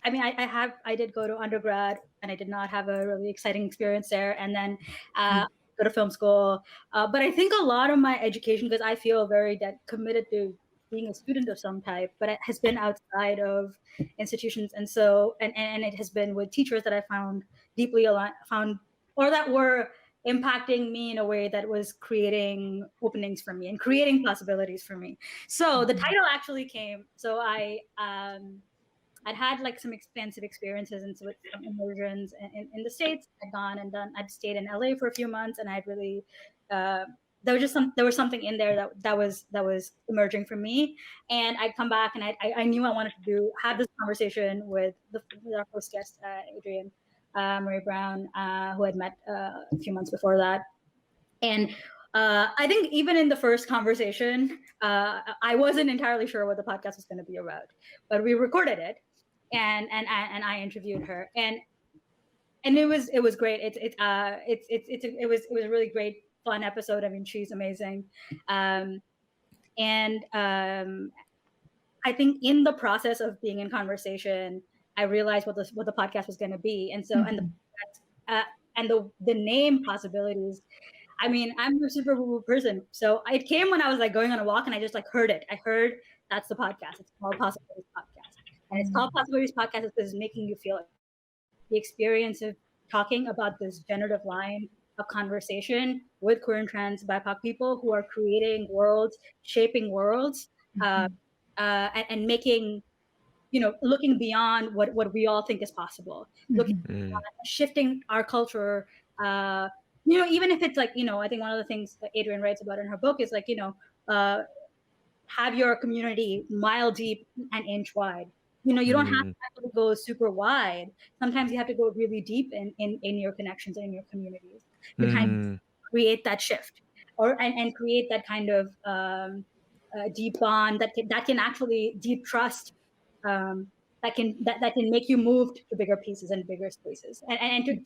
I did go to undergrad, and I did not have a really exciting experience there, and then go to film school. But I think a lot of my education, because I feel very committed to being a student of some type, but it has been outside of institutions, and so and it has been with teachers that I found deeply aligned, or that were impacting me in a way that was creating openings for me and creating possibilities for me. So the title actually came. So I I'd had like some expensive experiences and some immersions in the States. I'd stayed in LA for a few months, and I'd really, there was something in there that was emerging for me. And I'd come back, and I knew I wanted to have this conversation with our first guest, Adrienne Marie Brown, who I'd met a few months before that. And I think even in the first conversation, I wasn't entirely sure what the podcast was going to be about, but we recorded it, and I interviewed her, and it was great. It was a really great, fun episode. I mean, she's amazing, and I think in the process of being in conversation, I realized what the podcast was going to be, and so and the name possibilities. I mean, I'm a super woo person, so it came when I was like going on a walk, and I just like heard it. I heard that's the podcast. It's called Possibilities Podcast, and it's called Possibilities Podcast because it's making you feel the experience of talking about this generative line of conversation with queer and trans BIPOC people who are creating worlds, shaping worlds, and making, looking beyond what we all think is possible, shifting our culture. Even if it's like, I think one of the things that Adrienne writes about in her book is like, have your community mile deep and inch wide. You don't have to go super wide. Sometimes you have to go really deep in your connections and in your communities to kind of create that shift and create that kind of deep bond that can actually deep trust that can make you move to bigger pieces and bigger spaces and to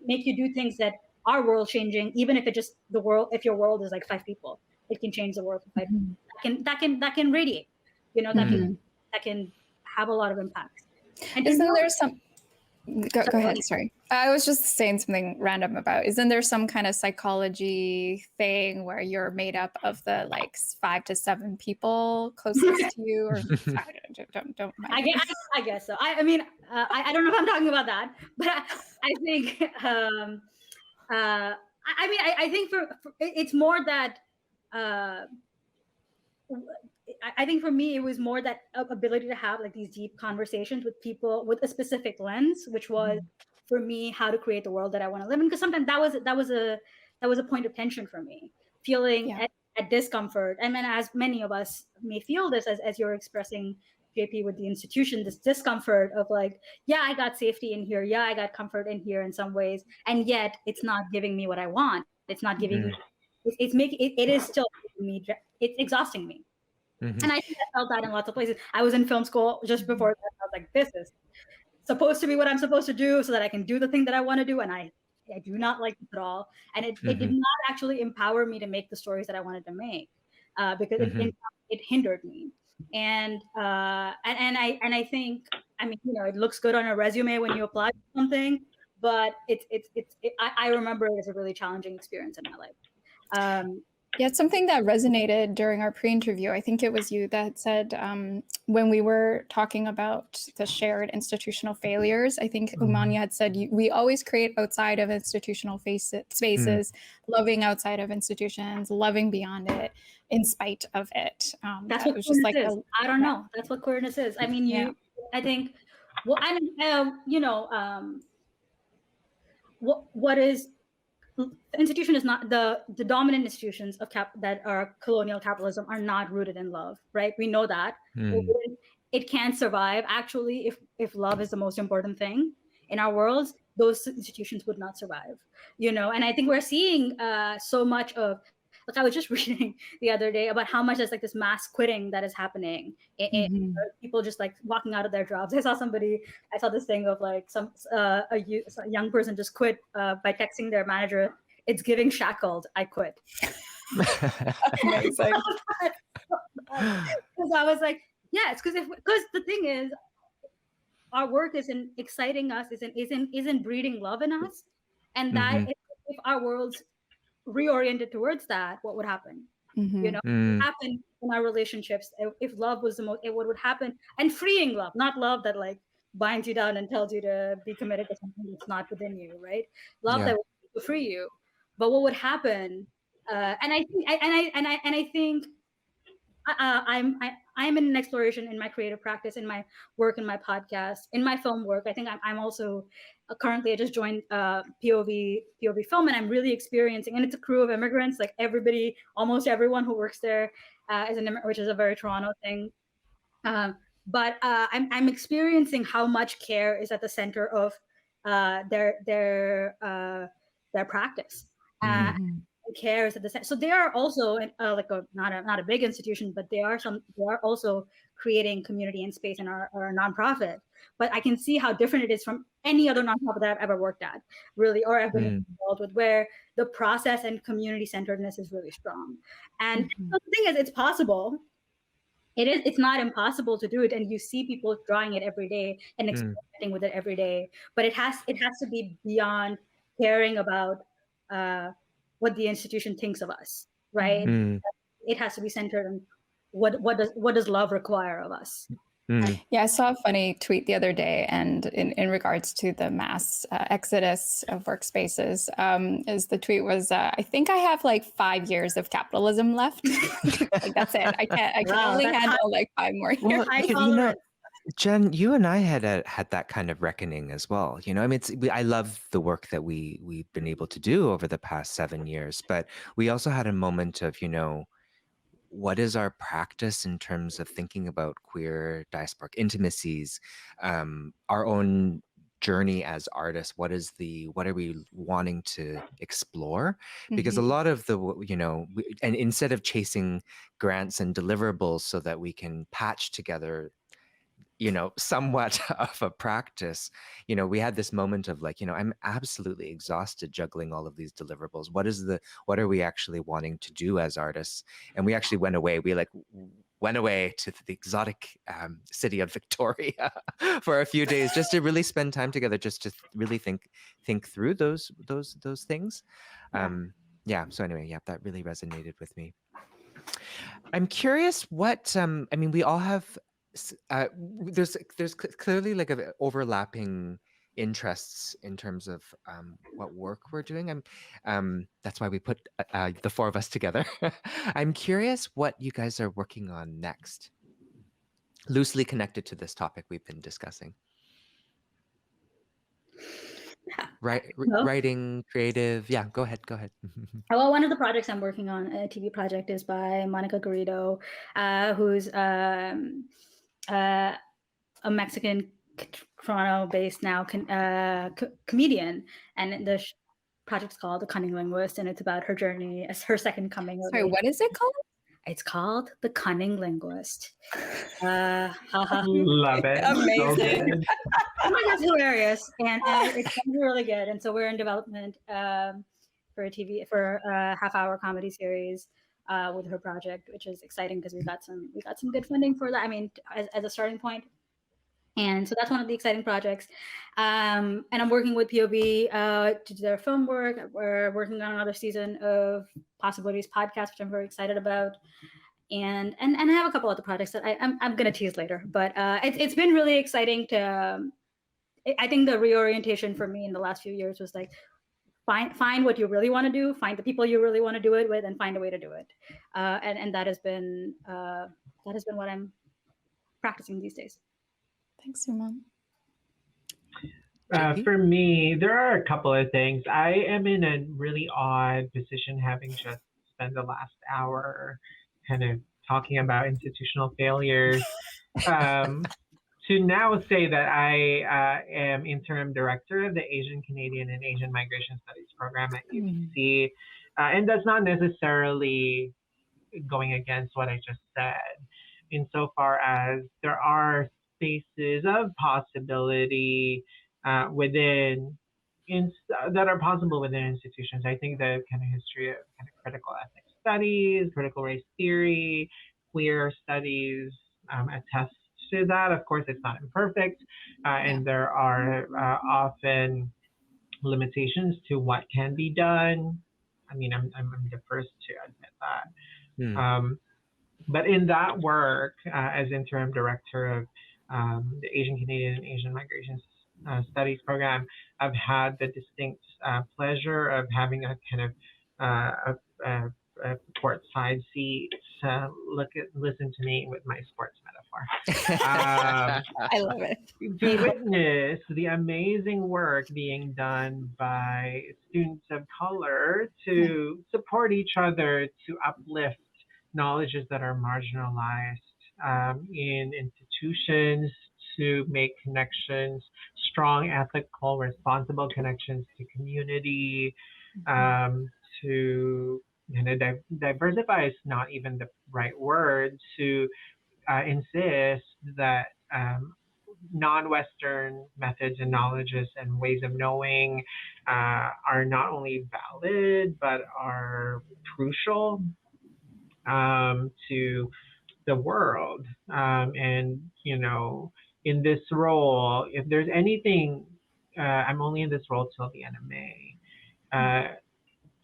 make you do things that are world changing, even if it just if your world is like 5 people, it can change the world for 5 people. That can radiate, that can have a lot of impact. And isn't there some go ahead, sorry. I was just saying something random about, isn't there some kind of psychology thing where you're made up of the like 5 to 7 people closest to you, or don't mind. I guess so. I mean, I don't know if I'm talking about that, but I think I think for it's more that I think for me it was more that ability to have like these deep conversations with people with a specific lens, which was for me how to create the world that I want to live in. Because sometimes that was a point of tension for me, feeling at discomfort. And then, as many of us may feel this, as you're expressing, JP, with the institution, this discomfort of like, yeah, I got safety in here, yeah, I got comfort in here in some ways, and yet it's not giving me what I want. It's not giving me. It is still giving me. It's exhausting me. And I think I felt that in lots of places. I was in film school just before that. I was like, this is supposed to be what I'm supposed to do so that I can do the thing that I want to do. And I do not like this at all. And it did not actually empower me to make the stories that I wanted to make because it hindered me. And I think, I mean, it looks good on a resume when you apply for something, but I remember it as a really challenging experience in my life. Yeah, it's something that resonated during our pre-interview. I think it was you that said when we were talking about the shared institutional failures, I think Umang had said, we always create outside of institutional spaces, loving outside of institutions, loving beyond it, in spite of it. That's what queerness is. I don't know. That's what queerness is. I mean, I think, well, what is, institution is not the dominant institutions of that are colonial capitalism are not rooted in love, right? We know that it can't survive. Actually, if love is the most important thing in our worlds, those institutions would not survive, And I think we're seeing so much of, like, I was just reading the other day about how much there's like this mass quitting that is happening in people just like walking out of their jobs. I saw this thing of like a young person just quit by texting their manager, "It's giving shackled, I quit." Amazing. Because I was like, yes, because the thing is, our work isn't exciting us, isn't breeding love in us, and that if our worlds reoriented towards that, what would happen? What happened in our relationships if love was the most, what would happen? And freeing love, not love that like binds you down and tells you to be committed to something that's not within you, right? Love that will free you. But what would happen? And I think I'm in an exploration in my creative practice, in my work, in my podcast, in my film work. I think I'm also currently I just joined POV Film, and I'm really experiencing. And it's a crew of immigrants, like everybody, almost everyone who works there is an immigrant, which is a very Toronto thing. But I'm experiencing how much care is at the center of their practice. Care is at the center. So they are also like not a big institution, but they are also creating community and space in our nonprofit. But I can see how different it is from any other nonprofit that I've ever worked at, really, or I've been involved with, where the process and community centeredness is really strong. And the thing is, it's possible. It's not impossible to do it, and you see people drawing it every day and experimenting with it every day. But it has to be beyond caring about what the institution thinks of us, right? It has to be centered on what does love require of us. Yeah, I saw a funny tweet the other day, and in regards to the mass exodus of workspaces, is the tweet was, I think I have like 5 years of capitalism left. Like, that's it. I can only handle like 5 more years. Well, Jen, you and I had that kind of reckoning as well. I mean, I love the work that we've been able to do over the past 7 years, but we also had a moment of, what is our practice in terms of thinking about queer diasporic intimacies, our own journey as artists? What are we wanting to explore? Because a lot of the, and instead of chasing grants and deliverables so that we can patch together somewhat of a practice, we had this moment of like, I'm absolutely exhausted juggling all of these deliverables. What are we actually wanting to do as artists? And we actually went away. We went away to the exotic city of Victoria for a few days, just to really spend time together, just to really think through those things. So anyway, that really resonated with me. I'm curious what, we all have, there's clearly like overlapping interests in terms of what work we're doing. That's why we put the 4 of us together. I'm curious what you guys are working on next, loosely connected to this topic we've been discussing. Writing, creative. Yeah, go ahead. Well, one of the projects I'm working on, a TV project, is by Monica Garrido, who's a Mexican Toronto-based now comedian, and the project's called The Cunning Linguist, and it's about her journey as her second coming. Sorry, what is it called? It's called The Cunning Linguist. Love it. Amazing. Oh my God, it's hilarious, and it's really good. And so we're in development for a half-hour comedy series with her project, which is exciting because we got some good funding for that. I mean, as a starting point. And so that's one of the exciting projects. And I'm working with POB to do their film work. We're working on another season of Possibilities podcast, which I'm very excited about. And I have a couple other projects that I'm going to tease later. But it's been really exciting I think the reorientation for me in the last few years was like, find what you really want to do, find the people you really want to do it with, and find a way to do it. And that has been what I'm practicing these days. Thanks, Umang. For me, there are a couple of things. I am in a really odd position, having just spent the last hour kind of talking about institutional failures, to now say that I am interim director of the Asian Canadian and Asian Migration Studies program at UBC. And that's not necessarily going against what I just said, insofar as there are spaces of possibility that are possible within institutions. I think the kind of history of kind of critical ethnic studies, critical race theory, queer studies attests to that. Of course, it's not imperfect, and there are often limitations to what can be done. I mean, I'm the first to admit that. But in that work, as interim director of the Asian Canadian and Asian Migration Studies program, I've had the distinct pleasure of having a kind of a courtside seat listen to me with my sports metaphor. I love it. To witness the amazing work being done by students of color to support each other, to uplift knowledges that are marginalized in institutions, to make connections, strong, ethical, responsible connections to community, to diversify is not even the right word, to insist that non-Western methods and knowledges and ways of knowing are not only valid but are crucial to the world. And in this role, if there's anything, I'm only in this role till the end of May.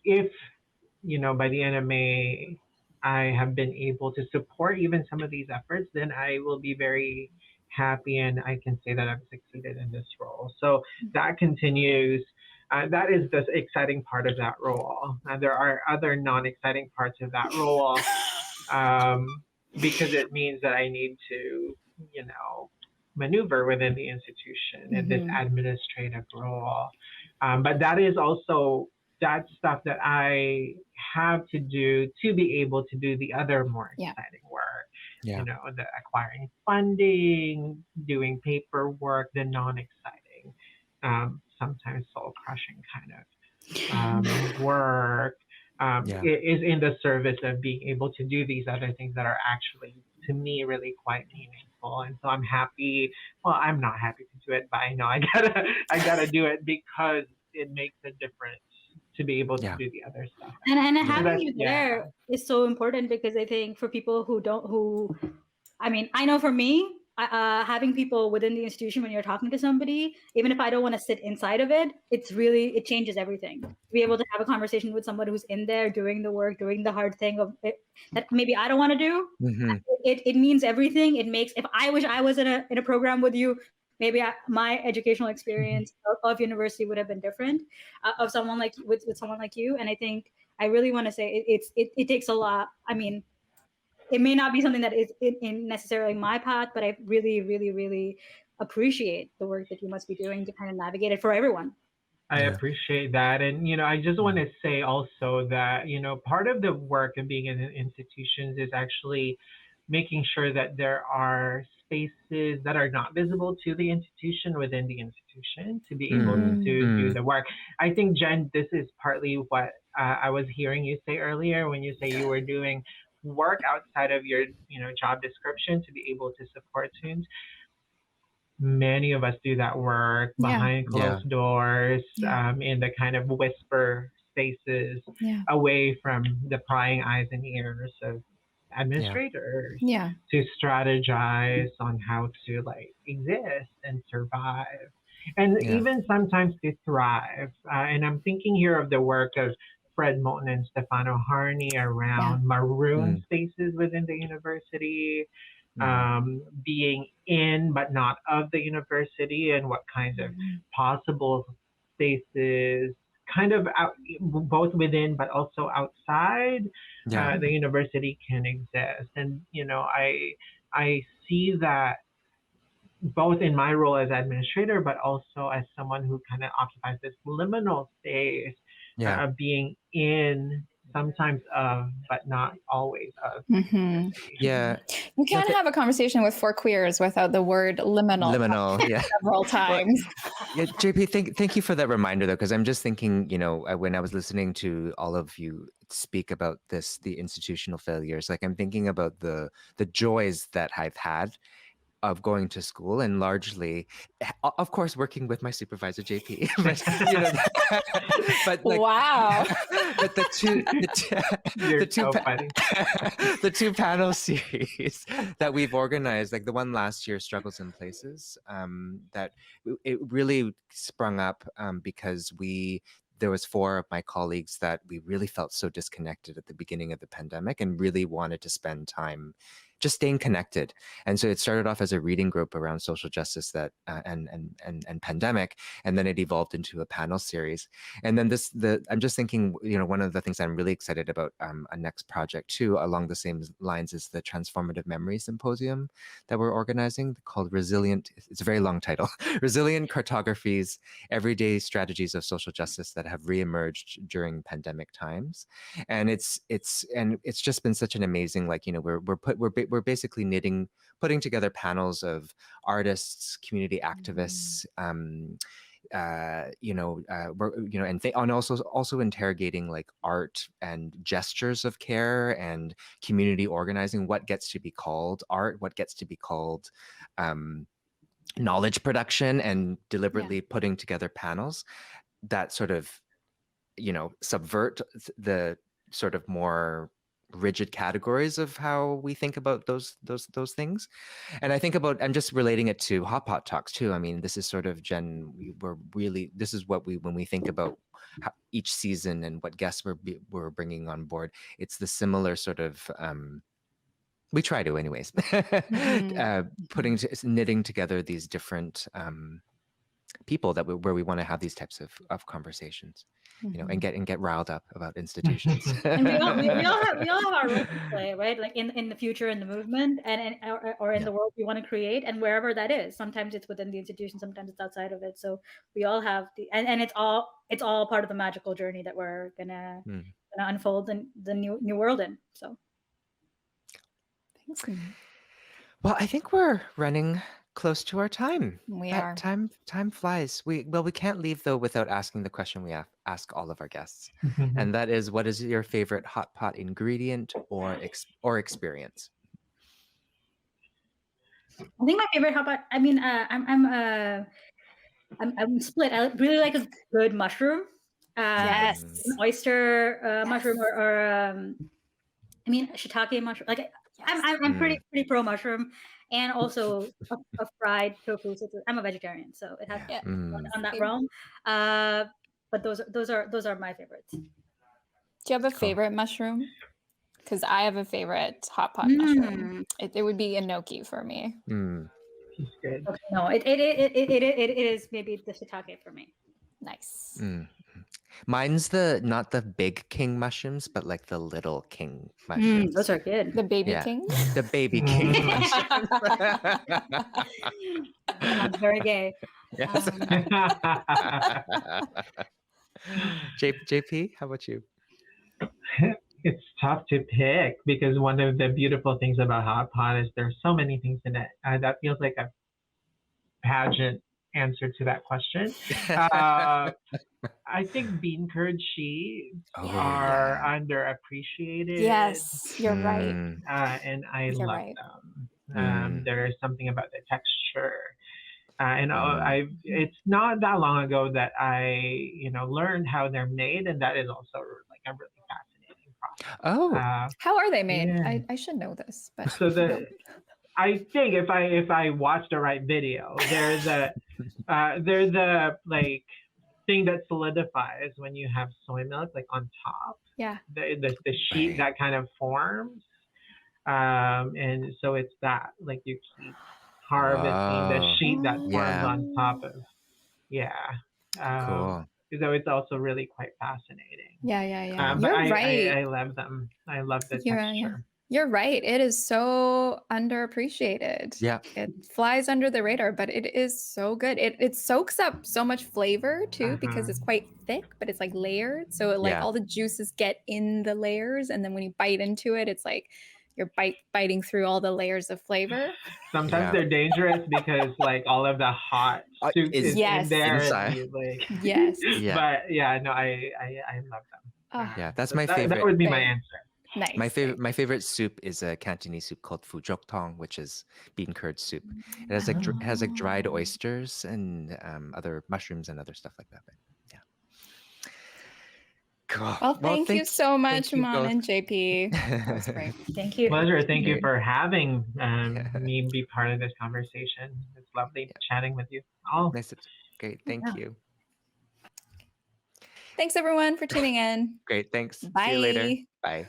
If by the end of May, I have been able to support even some of these efforts, then I will be very happy and I can say that I've succeeded in this role. So that continues. That is the exciting part of that role. There are other non-exciting parts of that role because it means that I need to, maneuver within the institution in this administrative role. But that is also that stuff that I have to do to be able to do the other more exciting work. Yeah. The acquiring funding, doing paperwork, the non-exciting, sometimes soul-crushing kind of work is in the service of being able to do these other things that are actually, to me, really quite meaningful. And so I'm happy. Well, I'm not happy to do it, but I know I gotta do it because it makes a difference to be able to do the other stuff. And having you there is so important because I think for people I know for me, having people within the institution when you're talking to somebody, even if I don't want to sit inside of it, it changes everything. To be able to have a conversation with someone who's in there doing the work, doing the hard thing of it, that maybe I don't want to do, it means everything. It makes, if I wish I was in a program with you, maybe my educational experience of university would have been different of someone like with someone like you. And I think I really want to say it takes a lot. I mean, it may not be something that is in necessarily my path, but I really, really, really appreciate the work that you must be doing to kind of navigate it for everyone. I appreciate that. And, I just want to say also that, part of the work of being in institutions is actually making sure that there are spaces that are not visible to the institution within the institution to be able to do the work. I think, Jen, this is partly what I was hearing you say earlier when you say you were doing work outside of your job description to be able to support students. Many of us do that work behind closed doors, in the kind of whisper spaces, away from the prying eyes and ears of administrators, to strategize on how to exist and survive, and even sometimes to thrive. And I'm thinking here of the work of Fred Moulton and Stefano Harney around maroon spaces within the university, being in but not of the university, and what kinds of possible spaces kind of out, both within but also outside the university can exist. And I see that both in my role as administrator but also as someone who kind of occupies this liminal space of being in, sometimes of, but not always of. Yeah. You can't have a conversation with four queers without the word liminal. Several times. JP, thank you for that reminder, though, because I'm just thinking, when I was listening to all of you speak about the institutional failures, I'm thinking about the joys that I've had of going to school, and largely, of course, working with my supervisor JP. but wow. But the two panel series that we've organized, the one last year, Struggles in Places, that it really sprung up because there was 4 of my colleagues that we really felt so disconnected at the beginning of the pandemic and really wanted to spend time just staying connected. And so it started off as a reading group around social justice that and pandemic, and then it evolved into a panel series. And then I'm just thinking, one of the things I'm really excited about a next project too, along the same lines, is the Transformative Memory Symposium that we're organizing called Resilient. It's a very long title. Resilient Cartographies: Everyday Strategies of Social Justice that have reemerged during pandemic times. And it's just been such an amazing, we're basically putting together panels of artists, community activists, and also interrogating like art and gestures of care and community organizing. What gets to be called art? What gets to be called knowledge production? And deliberately putting together panels that sort of subvert the sort of more rigid categories of how we think about those things. And I think I'm just relating it to Hot Pot Talks too. I mean, this is sort of this is what when we think about each season and what guests we're bringing on board, it's the similar sort of we try to anyways knitting together these different people where we want to have these types of conversations, and get riled up about institutions. And we all have our role to play, right? Like in the future, in the movement, or in the world we want to create, and wherever that is. Sometimes it's within the institution, sometimes it's outside of it. So we all have and it's all part of the magical journey that we're gonna unfold in the new world in. So Thanks. Well, I think we're running close to our time. We are. Time flies. We can't leave though without asking the question we ask all of our guests, and that is, what is your favorite hot pot ingredient or experience? I think my favorite hot pot. I mean, I'm split. I really like a good mushroom. Yes. An oyster mushroom, or shiitake mushroom. Like I'm pretty pro mushroom. And also a fried tofu. I'm a vegetarian, so it has on that realm. But those are my favorites. Do you have a favorite mushroom? Because I have a favorite hot pot mushroom. It would be enoki for me. He's good. Okay, no, it is maybe the shiitake for me. Nice. Mine's not the big king mushrooms, but like the little king mushrooms. Those are good. The baby king? The baby king mushrooms. Sounds very gay. Yes. JP, how about you? It's tough to pick because one of the beautiful things about hot pot is there's so many things in it. That feels like a pageant answer to that question. I think bean curd sheets are underappreciated. Yes, you're right. And I You're love right. them. There is something about the texture. It's not that long ago that I, learned how they're made, and that is also like a really fascinating process. Oh, How are they made? Yeah. I should know this, but So I think if I watch the right video, there's a like thing that solidifies when you have soy milk like on top. yeah. The sheet that kind of forms, and so it's that like you keep harvesting the sheet that forms on top of cool. So it's also really quite fascinating. Yeah. But You're right. I love them. I love the texture. You're right. It is so underappreciated. Yeah. It flies under the radar, but it is so good. It soaks up so much flavor too because it's quite thick, but it's like layered. So all the juices get in the layers, and then when you bite into it, it's like you're biting through all the layers of flavor. Sometimes they're dangerous because like all of the hot soup is in there. Yes. Yeah. But yeah, no, I love them. Yeah, that's my favorite. That would be my answer. Nice. My favorite soup is a Cantonese soup called Fujok Tong, which is bean curd soup. It has like dried oysters and other mushrooms and other stuff like that. But yeah. Cool. Well, thank you so much, Umang and JP. That was great. Thank you. Pleasure. Thank you for having me be part of this conversation. It's lovely chatting with you all. Great. Thank you. Thanks everyone for tuning in. Great. Thanks. Bye. See you later. Bye.